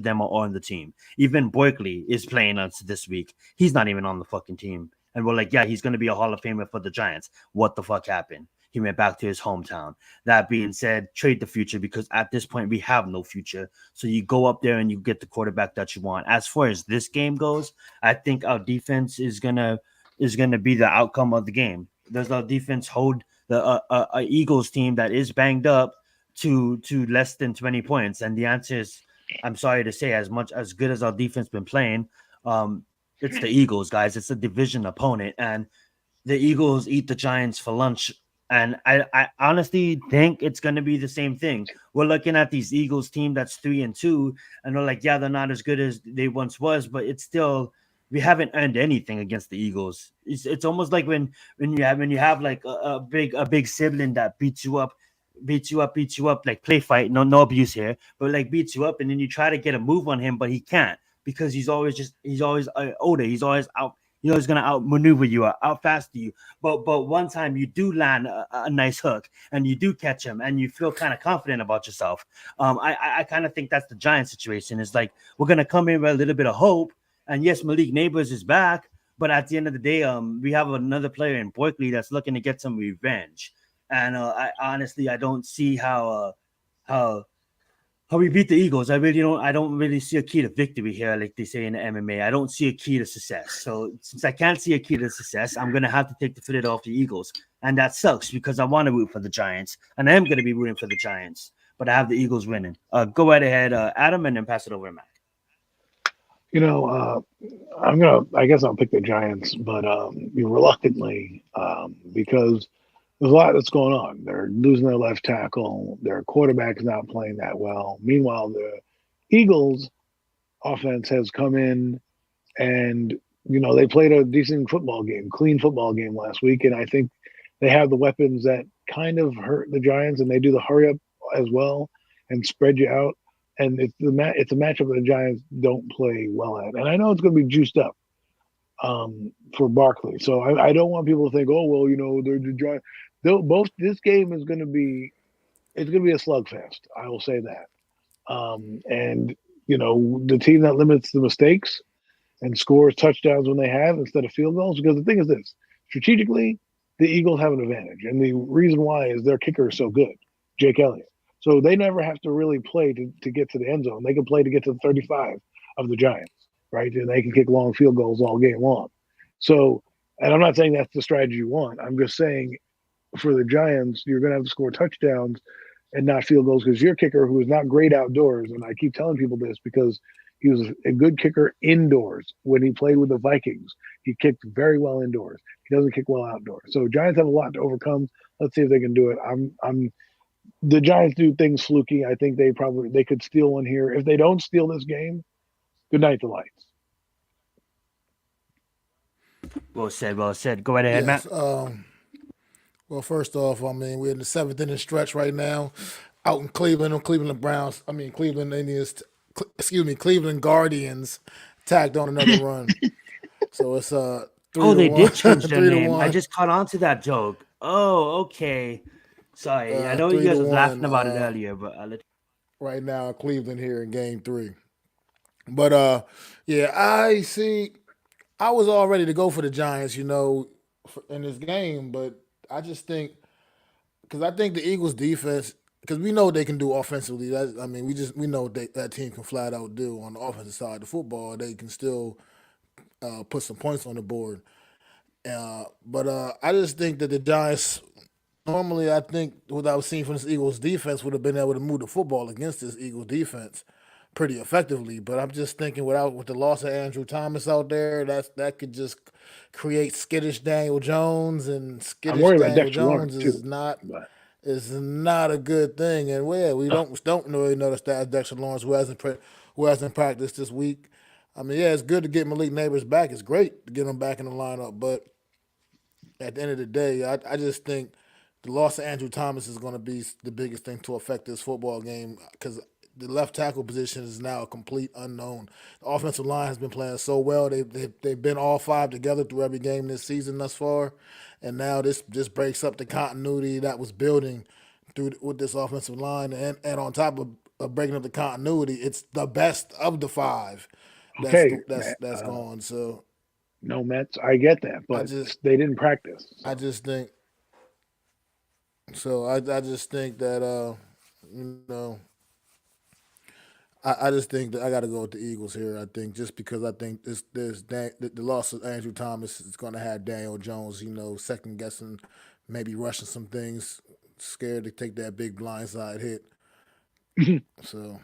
them are on the team. Even Barkley is playing us this week. He's not even on the fucking team. And we're like, yeah, he's going to be a Hall of Famer for the Giants. What the fuck happened? He went back to his hometown. That being said, trade the future, because at this point we have no future. So you go up there and you get the quarterback that you want. As far as this game goes, I think our defense is gonna be the outcome of the game. Does our defense hold the Eagles team that is banged up to less than 20 points? And the answer is, I'm sorry to say, as good as our defense been playing, it's the Eagles, guys. It's a division opponent, and the Eagles eat the Giants for lunch. And I honestly think it's going to be the same thing. We're looking at these Eagles team that's 3-2, and we're like, yeah, they're not as good as they once was, but it's still, we haven't earned anything against the Eagles. It's almost like when you have like a big sibling that beats you up, like play fight, no abuse here, but like beats you up, and then you try to get a move on him, but he can't, because he's always older. He's always out. He's going to outmaneuver you, out faster you. But one time you do land a nice hook and you do catch him and you feel kind of confident about yourself. I kind of think that's the Giants situation. It's like, we're going to come in with a little bit of hope. And yes, Malik Neighbors is back. But at the end of the day, we have another player in Barkley that's looking to get some revenge. And I honestly don't see how we beat the Eagles. I don't really see a key to victory here, like they say in the MMA. I don't see a key to success. So since I can't see a key to success, I'm gonna have to take the Philadelphia Eagles, and that sucks because I want to root for the Giants, and I am gonna be rooting for the Giants, but I have the Eagles winning. Go right ahead, Adam, and then pass it over to Mac.
I guess I'll pick the Giants, but reluctantly, because there's a lot that's going on. They're losing their left tackle. Their quarterback is not playing that well. Meanwhile, the Eagles offense has come in and, they played a decent clean football game last week. And I think they have the weapons that kind of hurt the Giants, and they do the hurry up as well and spread you out. And it's a matchup that the Giants don't play well at. And I know it's going to be juiced up, for Barkley. So I don't want people to think, oh well, they're joint. Both this game is going to be it's going to be a slugfest. I will say that. And the team that limits the mistakes and scores touchdowns when they have instead of field goals. Because the thing is this: strategically, the Eagles have an advantage, and the reason why is their kicker is so good, Jake Elliott. So they never have to really play to get to the end zone. They can play to get to the 35 of the Giants, right? And they can kick long field goals all game long. So, and I'm not saying that's the strategy you want. I'm just saying for the Giants, you're going to have to score touchdowns and not field goals because your kicker, who is not great outdoors, and I keep telling people this because he was a good kicker indoors when he played with the Vikings. He kicked very well indoors. He doesn't kick well outdoors. So Giants have a lot to overcome. Let's see if they can do it. I'm the Giants do things fluky. I think they could steal one here. If they don't steal this game, good night to lights.
Well said. Well said. Go right ahead,
Yes.
Matt.
Well, first off, I mean, we're in the seventh inning stretch right now, out in Cleveland. On Cleveland Browns. I mean, Cleveland Indians. Cleveland Guardians tagged on another run. So it's 3
Oh,
to
they
1.
did change their
3 to
name. I
1.
just caught on to that joke. Oh, okay. Sorry, I know you
3
guys
to
was laughing
1.
about it earlier, but I'll let
Right now, Cleveland here in Game 3. But yeah, I see. I was all ready to go for the Giants, in this game, but I just think because I think the Eagles' defense, because we know what they can do offensively. I mean, we know what that team can flat out do on the offensive side of the football. They can still put some points on the board. But I just think that the Giants normally, I think what I was seeing from this Eagles defense would have been able to move the football against this Eagles defense pretty effectively. But I'm just thinking with the loss of Andrew Thomas out there, that could just create skittish Daniel Jones, and
I'm
skittish
worried about
Daniel
Dexter
Jones
Lawrence
is
too,
not
but
is not a good thing. And we don't really notice that Dexter Lawrence, who hasn't practiced this week. I mean, yeah, it's good to get Malik Neighbors back. It's great to get him back in the lineup, but at the end of the day, I just think the loss of Andrew Thomas is going to be the biggest thing to affect this football game because the left tackle position is now a complete unknown. The offensive line has been playing so well. They've been all five together through every game this season thus far, and now this just breaks up the continuity that was building with this offensive line, and on top of breaking up the continuity, it's the best of the five
okay, Matt.
that's gone. So
No Mets, I get that,
I
but
just
they didn't practice.
I
So.
just think so. I just think that you know I just think that I got to go with the Eagles here. I think just because I think the loss of Andrew Thomas is going to have Daniel Jones, second guessing, maybe rushing some things, scared to take that big blindside hit. So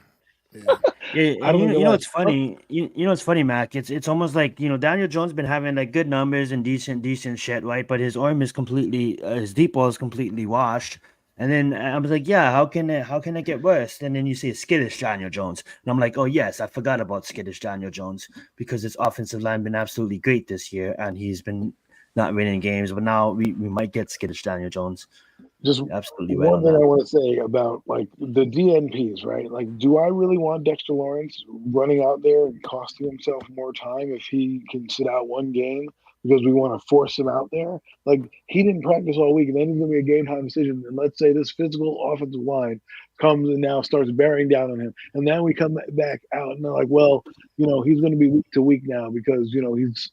yeah,
Yeah,
I
and
don't think
you
they'll
know
have.
it's funny. You know it's funny, Mac. It's almost like Daniel Jones been having like good numbers and decent shit, right? But his arm is completely his deep ball is completely washed. And then I was like, yeah, how can it get worse? And then you see skittish Daniel Jones, and I'm like, oh yes, I forgot about skittish Daniel Jones because his offensive line been absolutely great this year, and he's been not winning games. But now we might get skittish Daniel Jones.
Just
You're absolutely right
one
on
thing
that.
I want to say about like the DNPs, right? Like, do I really want Dexter Lawrence running out there and costing himself more time if he can sit out one game because we want to force him out there? Like, he didn't practice all week, and then he's going to be a game time decision. And let's say this physical offensive line comes and now starts bearing down on him, and then we come back out and they're like, well, he's going to be week to week now because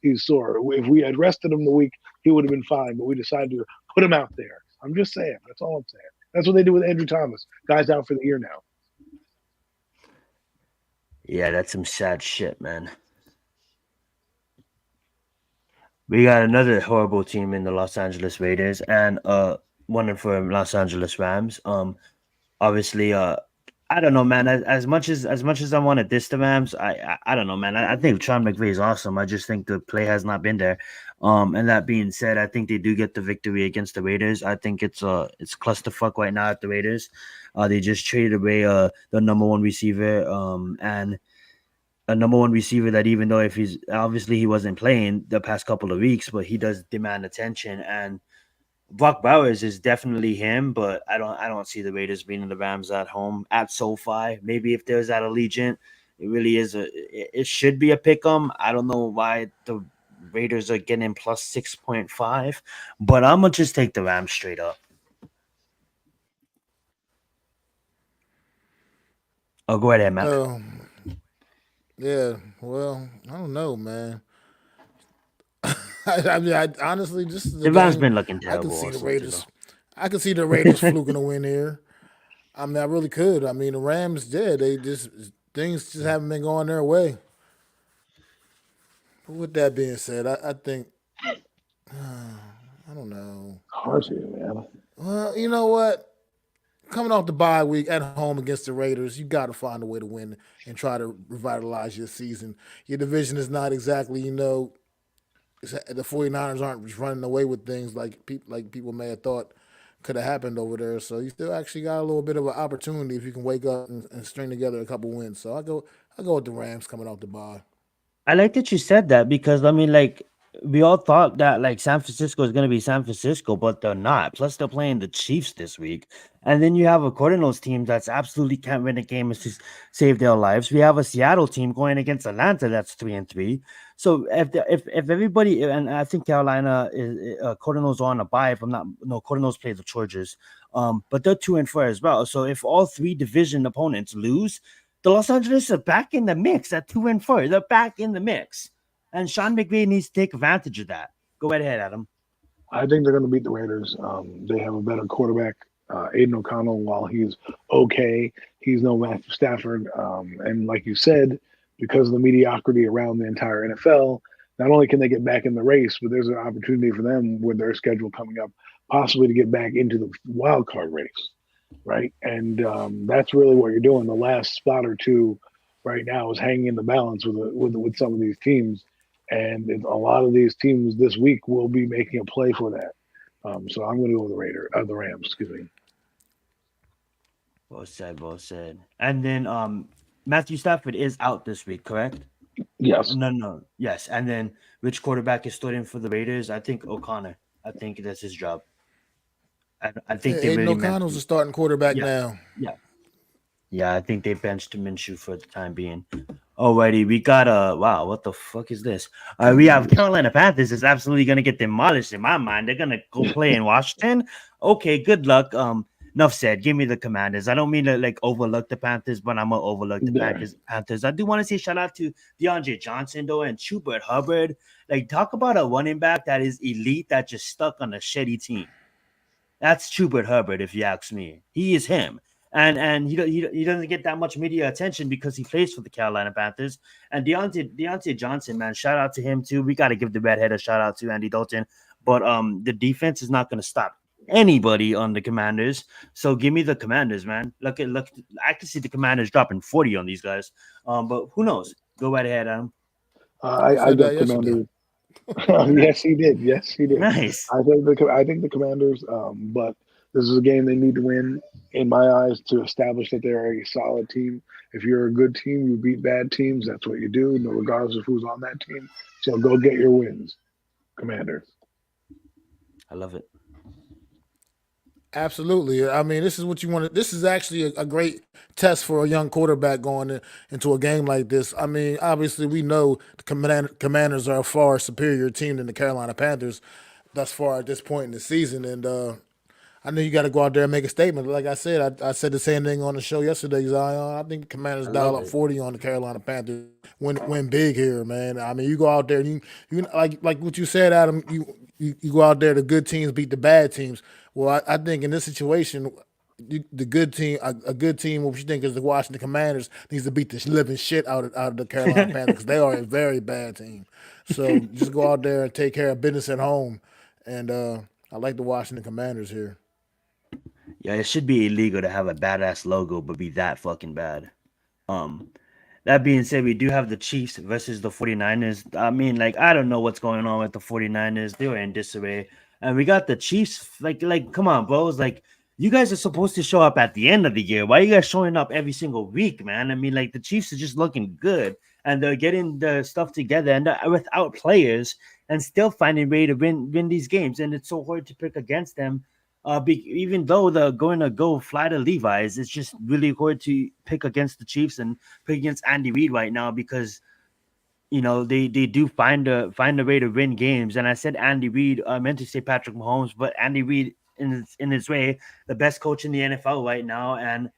he's sore. If we had rested him the week, he would have been fine, but we decided to put him out there. I'm just saying. That's all I'm saying. That's what they do with Andrew Thomas. Guy's out for the year now.
Yeah, that's some sad shit, man. We got another horrible team in the Los Angeles Raiders and one for Los Angeles Rams. Obviously, I don't know, man. As much as I want to diss the Rams, I don't know, man. I think Sean McVay is awesome. I just think the play has not been there. And that being said, I think they do get the victory against the Raiders. I think it's clusterfuck right now at the Raiders. They just traded away the number one receiver, and a number one receiver that even though if he's obviously he wasn't playing the past couple of weeks, but he does demand attention. And Brock Bowers is definitely him, but I don't see the Raiders beating the Rams at home at SoFi. Maybe if there's at Allegiant, it really is it should be a pick 'em. I don't know why the Raiders are getting plus 6.5, but I'm gonna just take the Rams straight up. Oh, go ahead, Mac.
Yeah. Well, I don't know, man. I honestly, this is the
The Rams
game.
been looking
I can
terrible
see
all
the
sorts
Raiders.
though.
I can see the Raiders fluking a win here. I mean, I really could. I mean, the Rams, yeah, they just things just haven't been going their way. But with that being said, I think I don't know.
Hard to, man.
Well, you know what? Coming off the bye week at home against the Raiders, you got to find a way to win and try to revitalize your season. Your division is not exactly, the 49ers aren't just running away with things like people may have thought could have happened over there. So you still actually got a little bit of an opportunity if you can wake up and string together a couple wins. So I go with the Rams coming off the bye.
I like that you said that because I mean, like, we all thought that like San Francisco is going to be San Francisco, but they're not. Plus, they're playing the Chiefs this week, and then you have a Cardinals team that's absolutely can't win a game to save their lives. We have a Seattle team going against Atlanta that's 3-3. So if everybody, and I think Carolina is Cardinals are on a bye. If I'm not, no, Cardinals play the Chargers, but they're 2-4 as well. So if all three division opponents lose, the Los Angeles are back in the mix at 2-4. They're back in the mix. And Sean McVay needs to take advantage of that. Go right ahead, Adam.
I think they're going to beat the Raiders. They have a better quarterback, Aiden O'Connell. While he's okay, he's no Matthew Stafford. And like you said, because of the mediocrity around the entire NFL, not only can they get back in the race, but there's an opportunity for them with their schedule coming up, possibly to get back into the wild card race, right? And that's really what you're doing. The last spot or two right now is hanging in the balance with some of these teams, and a lot of these teams this week will be making a play for that. So I'm going to go with the Rams. Excuse me.
Well said, well said. And then Matthew Stafford is out this week, correct?
Yes.
No. Yes. And then which quarterback is starting for the Raiders? I think O'Connor. I think that's his job. I think
Yeah,
they
Aiden
really meant
O'Connell's
to.
the starting quarterback
Yeah.
now.
Yeah. Yeah, I think they benched Minshew for the time being. Alrighty, we got wow, what the fuck is this? We have Carolina Panthers is absolutely gonna get demolished in my mind. They're gonna go play in Washington. Okay, good luck. Enough said. Give me the Commanders. I don't mean to like overlook the Panthers, but I'm gonna overlook the
There.
Panthers. I do want to say shout out to DeAndre Johnson though and Schubert Hubbard. Like, talk about a running back that is elite that just stuck on a shitty team. That's Schubert Hubbard, if you ask me. He is him. And he doesn't get that much media attention because he plays for the Carolina Panthers. And Deontay Johnson, man, shout out to him too. We got to give the redhead a shout out to Andy Dalton. But the defense is not going to stop anybody on the Commanders. So give me the Commanders, man. Look, I can see the Commanders dropping 40 on these guys. But who knows? Go right ahead, Adam.
I
I
said that
got
yesterday.
Commanders. Yes, he did. Yes, he did.
Nice.
I think the Commanders. But this is a game they need to win, in my eyes, to establish that they're a solid team. If you're a good team, you beat bad teams. That's what you do, regardless of who's on that team. So go get your wins, Commanders.
I love it.
Absolutely. I mean, this is what you want to. This is actually a great test for a young quarterback into a game like this. I mean, obviously, we know the Commanders are a far superior team than the Carolina Panthers thus far at this point in the season. And I know you got to go out there and make a statement. Like I said, I said the same thing on the show yesterday, Zion. I think the Commanders
I
dial
love
up
it.
40 on the Carolina Panthers. Win big here, man. I mean, you go out there and you like what you said, Adam. You go out there. The good teams beat the bad teams. Well, I think in this situation, the good team, a good team, what you think is the Washington Commanders, needs to beat the living shit out of the Carolina Panthers because they are a very bad team. So just go out there and take care of business at home. And I like the Washington Commanders here.
Yeah, it should be illegal to have a badass logo, but be that fucking bad. Um, that being said, we do have the Chiefs versus the 49ers. I mean, like, I don't know what's going on with the 49ers. They were in disarray. And we got the Chiefs. Like, come on, bros. Like, you guys are supposed to show up at the end of the year. Why are you guys showing up every single week, man? I mean, like, the Chiefs are just looking good. And they're getting the stuff together and without players and still finding a way to win these games. And it's so hard to pick against them even though they're going to go fly to Levi's, it's just really hard to pick against the Chiefs and pick against Andy Reid right now because they do find a way to win games. And I said Andy Reid. I meant to say Patrick Mahomes, but Andy Reid in his way, the best coach in the NFL right now. And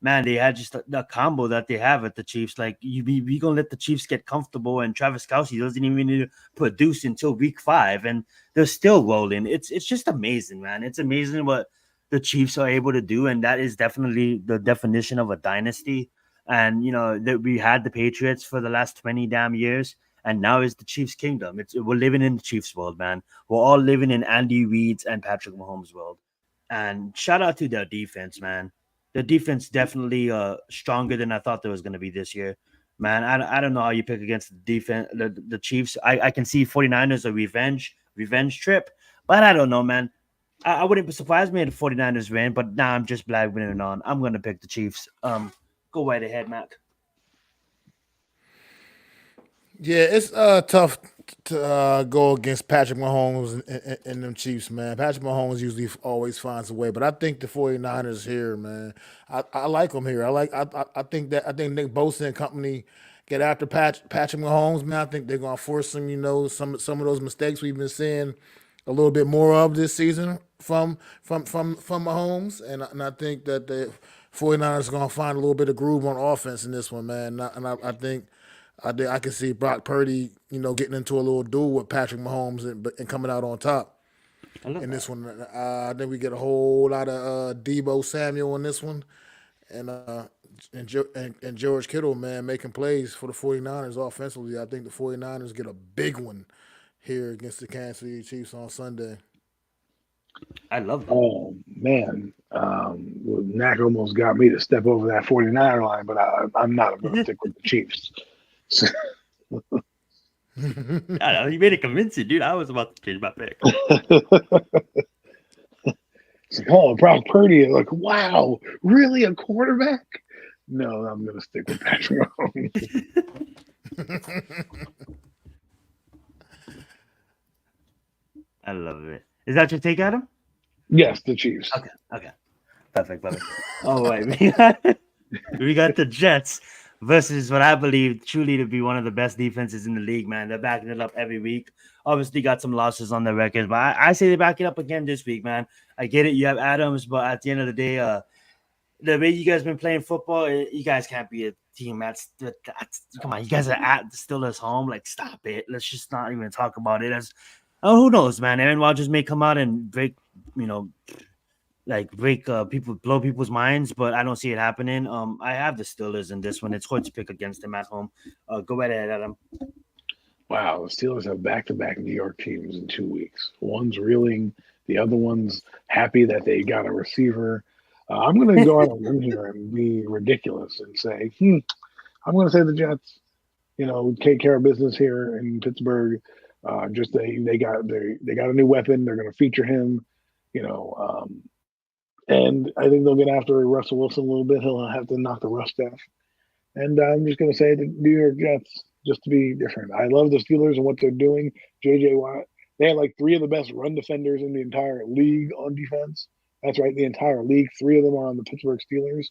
man, they had just the combo that they have at the Chiefs. Like we gonna let the Chiefs get comfortable, and Travis Kelce doesn't even need to produce until week 5, and they're still rolling. It's just amazing, man. It's amazing what the Chiefs are able to do, and that is definitely the definition of a dynasty. And that we had the Patriots for the last 20 damn years, and now is the Chiefs' kingdom. We're living in the Chiefs' world, man. We're all living in Andy Reid's and Patrick Mahomes' world. And shout out to their defense, man. The defense definitely stronger than I thought there was going to be this year. Man, I don't know how you pick against the defense, the Chiefs. I can see 49ers a revenge trip, but I don't know, man. I wouldn't be surprised me if the 49ers win, but now I'm just blabbing it on. I'm going to pick the Chiefs. Go right ahead, Mac.
Yeah, it's tough to go against Patrick Mahomes and them Chiefs, man. Patrick Mahomes usually always finds a way, but I think the 49ers here, man. I like them here. I think Nick Bosa and company get after Patrick Mahomes, man. I think they're gonna force him. Some of those mistakes we've been seeing a little bit more of this season from Mahomes, and I think that the 49ers are gonna find a little bit of groove on offense in this one, man. I think. I can see Brock Purdy, getting into a little duel with Patrick Mahomes and coming out on top in this one. I think we get a whole lot of Debo Samuel in this one, and George Kittle, man, making plays for the 49ers offensively. I think the 49ers get a big one here against the Kansas City Chiefs on Sunday.
I love that.
Oh man, Knack almost got me to step over that 49er line, but I'm not. I'm going to stick with the Chiefs.
You made it convincing, dude. I was about to change my pick.
It's like, oh, Brock Purdy. Like, wow, really a quarterback? No, I'm going to stick with Patrick Mahomes.
I love it. Is that your take, Adam?
Yes, the Chiefs.
Okay. Perfect. Oh, wait. We got the Jets versus what I believe truly to be one of the best defenses in the league, man. They're backing it up every week. Obviously got some losses on their record, but I say they back it up again this week, man. I get it. You have Adams, but at the end of the day, the way you guys been playing football, you guys can't be a team that's come on. You guys are at the Steelers' home. Like, stop it. Let's just not even talk about it. Who knows, man? Aaron Rodgers may come out and break people, blow people's minds, but I don't see it happening. I have the Steelers in this one. It's hard to pick against them at home. Go right ahead, Adam.
Wow, the Steelers have back-to-back New York teams in 2 weeks. One's reeling, the other one's happy that they got a receiver. I'm going to go out on limb here and be ridiculous and say, I'm going to say the Jets. Take care of business here in Pittsburgh. They got a new weapon. They're going to feature him. And I think they'll get after Russell Wilson a little bit. He'll have to knock the rust off. And I'm just going to say the New York Jets, just to be different. I love the Steelers and what they're doing. J.J. Watt. They had like 3 of the best run defenders in the entire league on defense. That's right, the entire league. 3 of them are on the Pittsburgh Steelers.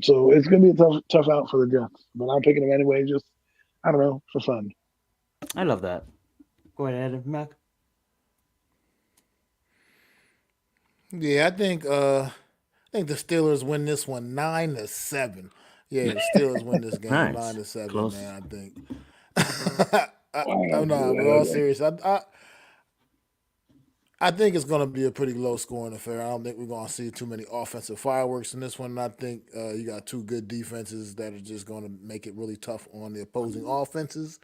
So it's going to be a tough out for the Jets. But I'm picking them anyway, just, I don't know, for fun.
I love that. Go ahead, Mac.
Yeah, I think the Steelers win this one 9-7. Yeah, the Steelers win this game
Nice.
9-7.
Close.
Man, I think. We're all serious. I think it's going to be a pretty low scoring affair. I don't think we're going to see too many offensive fireworks in this one. I think you got 2 good defenses that are just going to make it really tough on the opposing offenses.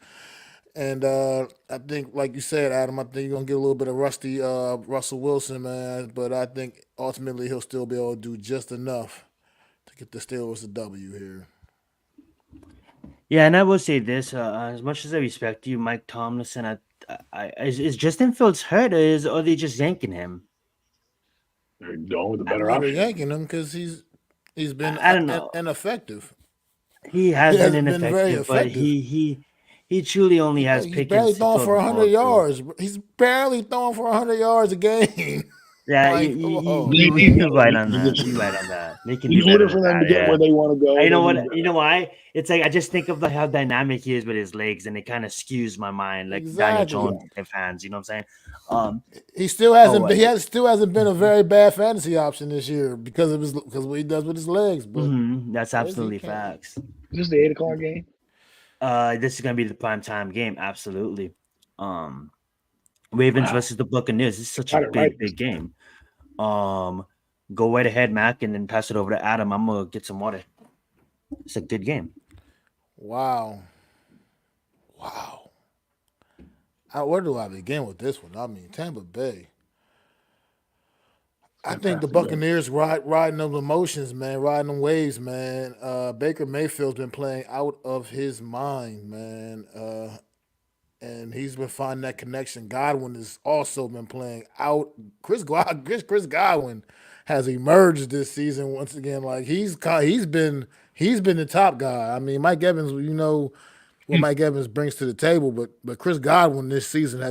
And I think, like you said, Adam, I think you're going to get a little bit of rusty Russell Wilson, man. But I think ultimately he'll still be able to do just enough to get the Steelers a W here.
Yeah, and I will say this: as much as I respect you, Mike Tomlinson, is Justin Fields hurt, or are they just yanking him?
They're going with the better
They're
option.
yanking him because he's been
I don't know.
ineffective.
He has been ineffective,
very
but
effective.
he truly only has
He's
Pickens
barely
to
throwing
throw
for
the
100
ball to.
yards. He's barely throwing for 100 yards a game.
Yeah,
Like, come on.
you're right on that. You're right on that. They can do
in
better
order
than
for them to
that.
get
Yeah.
where they want to go,
You know
they need
what?
better.
You know why? It's like I just think of how dynamic he is with his legs, and it kind of skews my mind, like Daniel
Exactly.
Jones type fans. You know what I'm saying? Um.
He still
Oh,
hasn't. Still hasn't been a very bad fantasy option this year because of what he does with his legs. But
that's
he
absolutely
can't.
facts.
Is this the 8 o'clock game?
This is gonna be the prime time game. Absolutely. Um. Ravens
Wow,
versus the Buccaneers. This is such a
got it right.
big game. Go right ahead, Mac, and then pass it over to Adam. I'm gonna get some water. It's a good game.
Wow. Where do I begin with this one? I mean, Tampa Bay. I think the
Fantastic game.
Buccaneers riding those emotions, man, riding them waves, man. Baker Mayfield's been playing out of his mind, man. And he's been finding that connection. Godwin has also been playing out. Chris Godwin has emerged this season once again. Like he's been the top guy. I mean, Mike Evans, you know what Mike Evans brings to the table, but Chris Godwin this season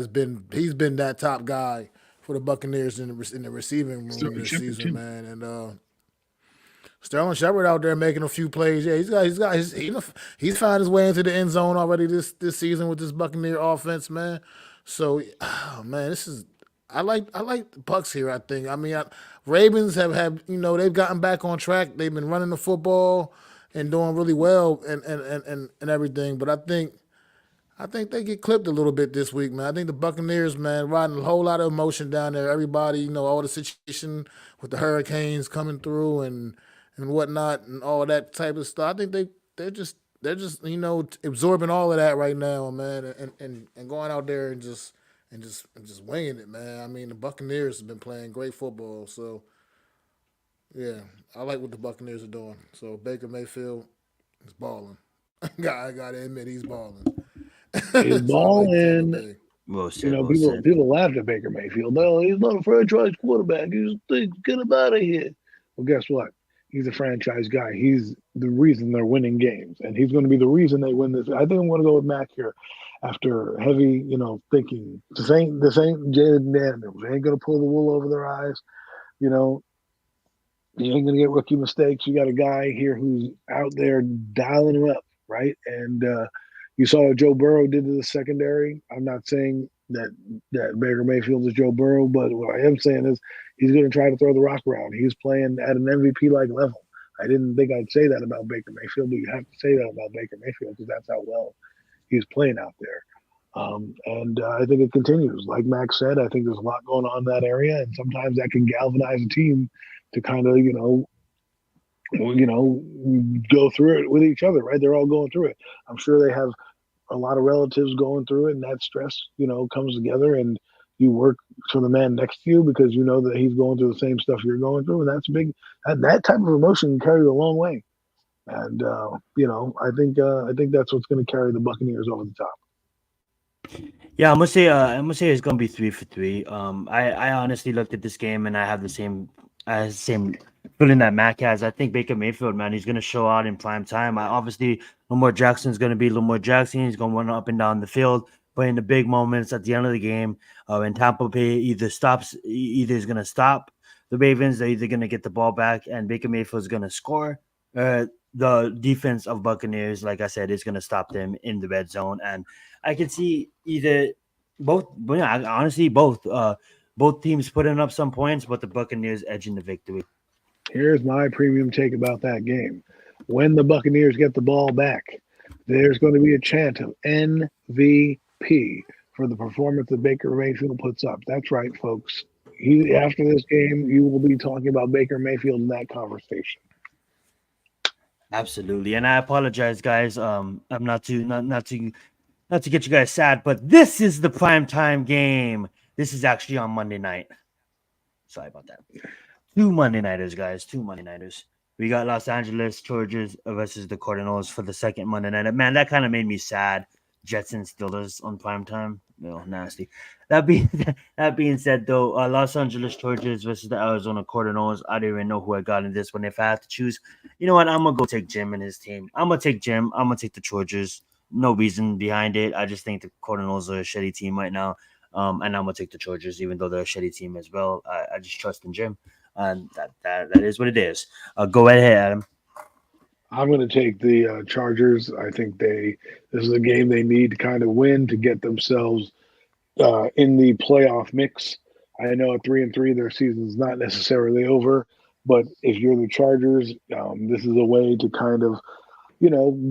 he's been that top guy for the Buccaneers in the receiving room
Sterling
this
Shepard,
season,
too.
man. And Sterling Shepard out there making a few plays. Yeah, he's found his way into the end zone already this season with this Buccaneer offense, man. So, man, I like the Bucks here. I think. I mean, Ravens have they've gotten back on track. They've been running the football and doing really well and everything. But I think they get clipped a little bit this week, man. I think the Buccaneers, man, riding a whole lot of emotion down there. Everybody, all the situation with the hurricanes coming through and whatnot and all that type of stuff. I think they're just absorbing all of that right now, man, and going out there and just winging it, man. I mean, the Buccaneers have been playing great football, so yeah, I like what the Buccaneers are doing. So Baker Mayfield is balling. I gotta admit, he's balling.
He's
So I like Tampa
balling.
Bay.
Well
You
said.
know,
Well said.
people laughed at Baker Mayfield. Oh, he's not a franchise quarterback. Get him out of here. Well, guess what? He's a franchise guy. He's the reason they're winning games, and he's going to be the reason they win this. I think I'm going to go with Mac here. After heavy, thinking, this ain't Jaden Daniels. They ain't going to pull the wool over their eyes. You know, you ain't going to get rookie mistakes. You got a guy here who's out there dialing him up, right? And you saw what Joe Burrow did to the secondary. I'm not saying that Baker Mayfield is Joe Burrow, but what I am saying is he's going to try to throw the rock around. He's playing at an MVP-like level. I didn't think I'd say that about Baker Mayfield, but you have to say that about Baker Mayfield because that's how well he's playing out there. And I think it continues. Like Max said, I think there's a lot going on in that area, and sometimes that can galvanize a team to kind of, go through it with each other, right? They're all going through it. I'm sure they have a lot of relatives going through it, and that stress, comes together, and you work for the man next to you because you know that he's going through the same stuff you're going through, and that's big. That type of emotion can carry you a long way. And I think that's what's going to carry the Buccaneers over the top.
Yeah, I'm gonna say it's gonna be 3 for 3. I honestly looked at this game and I have the same feeling that Mac has. I think Baker Mayfield, man, he's gonna show out in prime time. Obviously, Lamar Jackson's gonna be Lamar Jackson. He's gonna run up and down the field, but in the big moments at the end of the game, when Tampa Bay either is gonna stop the Ravens, they're either gonna get the ball back, and Baker Mayfield's gonna score. The defense of Buccaneers, like I said, is gonna stop them in the red zone, and I can see either both. But yeah, honestly, both. Both teams putting up some points, but the Buccaneers edging the victory.
Here's my premium take about that game. When the Buccaneers get the ball back, there's going to be a chant of MVP for the performance that Baker Mayfield puts up. That's right, folks. After this game, you will be talking about Baker Mayfield in that conversation.
Absolutely, and I apologize, guys. I'm not to get you guys sad, but this is the prime time game. This is actually on Monday night. Sorry about that. 2 Monday nighters, guys. 2 Monday nighters. We got Los Angeles Chargers versus the Cardinals for the second Monday night. Man, that kind of made me sad. Jets and Steelers on prime time. Nasty. That being said, though, Los Angeles Chargers versus the Arizona Cardinals. I don't even know who I got in this one. If I have to choose, you know what? I'm gonna go take Jim and his team. I'm gonna take Jim. I'm gonna take the Chargers. No reason behind it. I just think the Cardinals are a shitty team right now. And I'm gonna take the Chargers, even though they're a shitty team as well. I just trust in Jim, and that is what it is. Go ahead, Adam.
I'm going to take the Chargers. I think this is a game they need to kind of win to get themselves in the playoff mix. I know at 3-3, their season's not necessarily over, but if you're the Chargers, this is a way to kind of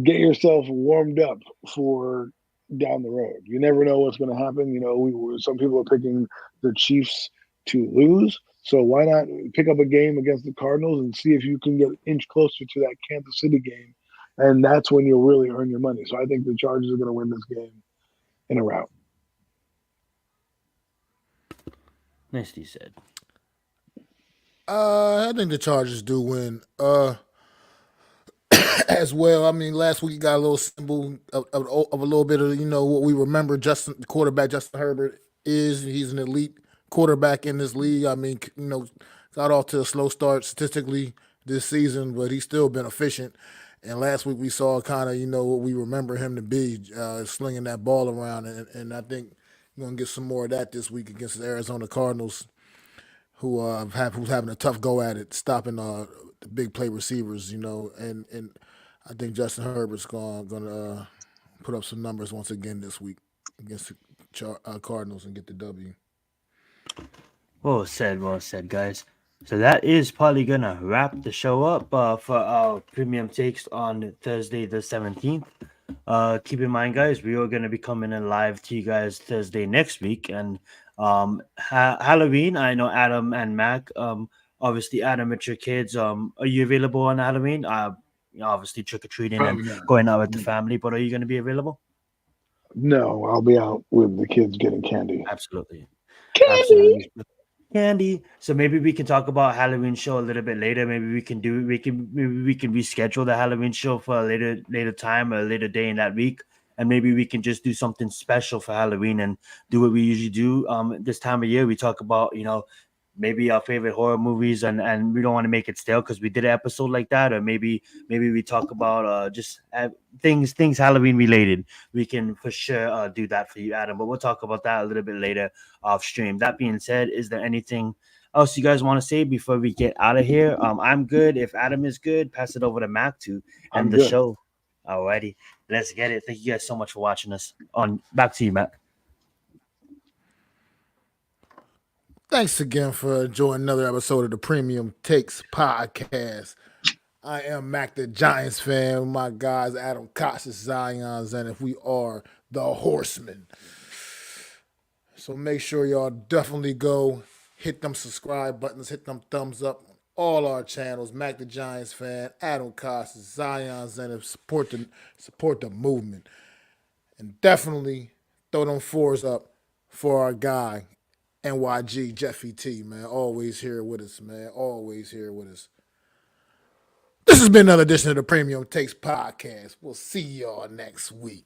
get yourself warmed up for down the road. You never know what's going to happen. Some people are picking the Chiefs to lose. So why not pick up a game against the Cardinals and see if you can get an inch closer to that Kansas City game? And that's when you'll really earn your money. So I think the Chargers are going to win this game in a rout.
Nicely said.
I think the Chargers do win. As well. I mean, last week you got a little symbol of a little bit of what we remember. The quarterback Justin Herbert is. He's an elite quarterback in this league. I mean, got off to a slow start statistically this season, but he's still been efficient. And last week we saw kind of what we remember him to be, slinging that ball around, and I think you're gonna get some more of that this week against the Arizona Cardinals, who's having a tough go at it, stopping the big play receivers, and I think Justin Herbert's gonna put up some numbers once again this week against the Cardinals and get the W.
Well said, guys. So that is probably gonna wrap the show up for our premium takes on Thursday the 17th. Keep in mind, guys, we are gonna be coming in live to you guys Thursday next week, and Halloween. I know Adam and Mac. Obviously, Adam, with your kids. Are you available on Halloween? Obviously trick or treating and
Probably not.
going out with the family. But are you gonna be available?
No, I'll be out with the kids getting candy.
Absolutely.
Candy.
Absolutely. Candy. So maybe we can talk about Halloween show a little bit later. Maybe we can reschedule the Halloween show for a later time or a later day in that week. And maybe we can just do something special for Halloween and do what we usually do. This time of year we talk about, maybe our favorite horror movies, and we don't want to make it stale because we did an episode like that, or maybe we talk about just things Halloween related. We can for sure do that for you, Adam, but we'll talk about that a little bit later off stream. That being said, is there anything else you guys want to say before we get out of here? I'm good. If Adam is good, pass it over to Mac to
I'm
end the
good.
show. Alrighty, let's get it. Thank you guys so much for watching us. On back to you, Mac.
Thanks again for enjoying another episode of the Premium Takes Podcast. I am Mac the Giants fan. My guys, Adam Costas, Zion Zenith. We are the Horsemen. So make sure y'all definitely go hit them subscribe buttons, hit them thumbs up on all our channels. Mac the Giants fan, Adam Costas, Zion Zenith. Support the movement, and definitely throw them fours up for our guy. NYG Jeffy T, man. Always here with us, man. Always here with us. This has been another edition of the Premium Takes Podcast. We'll see y'all next week.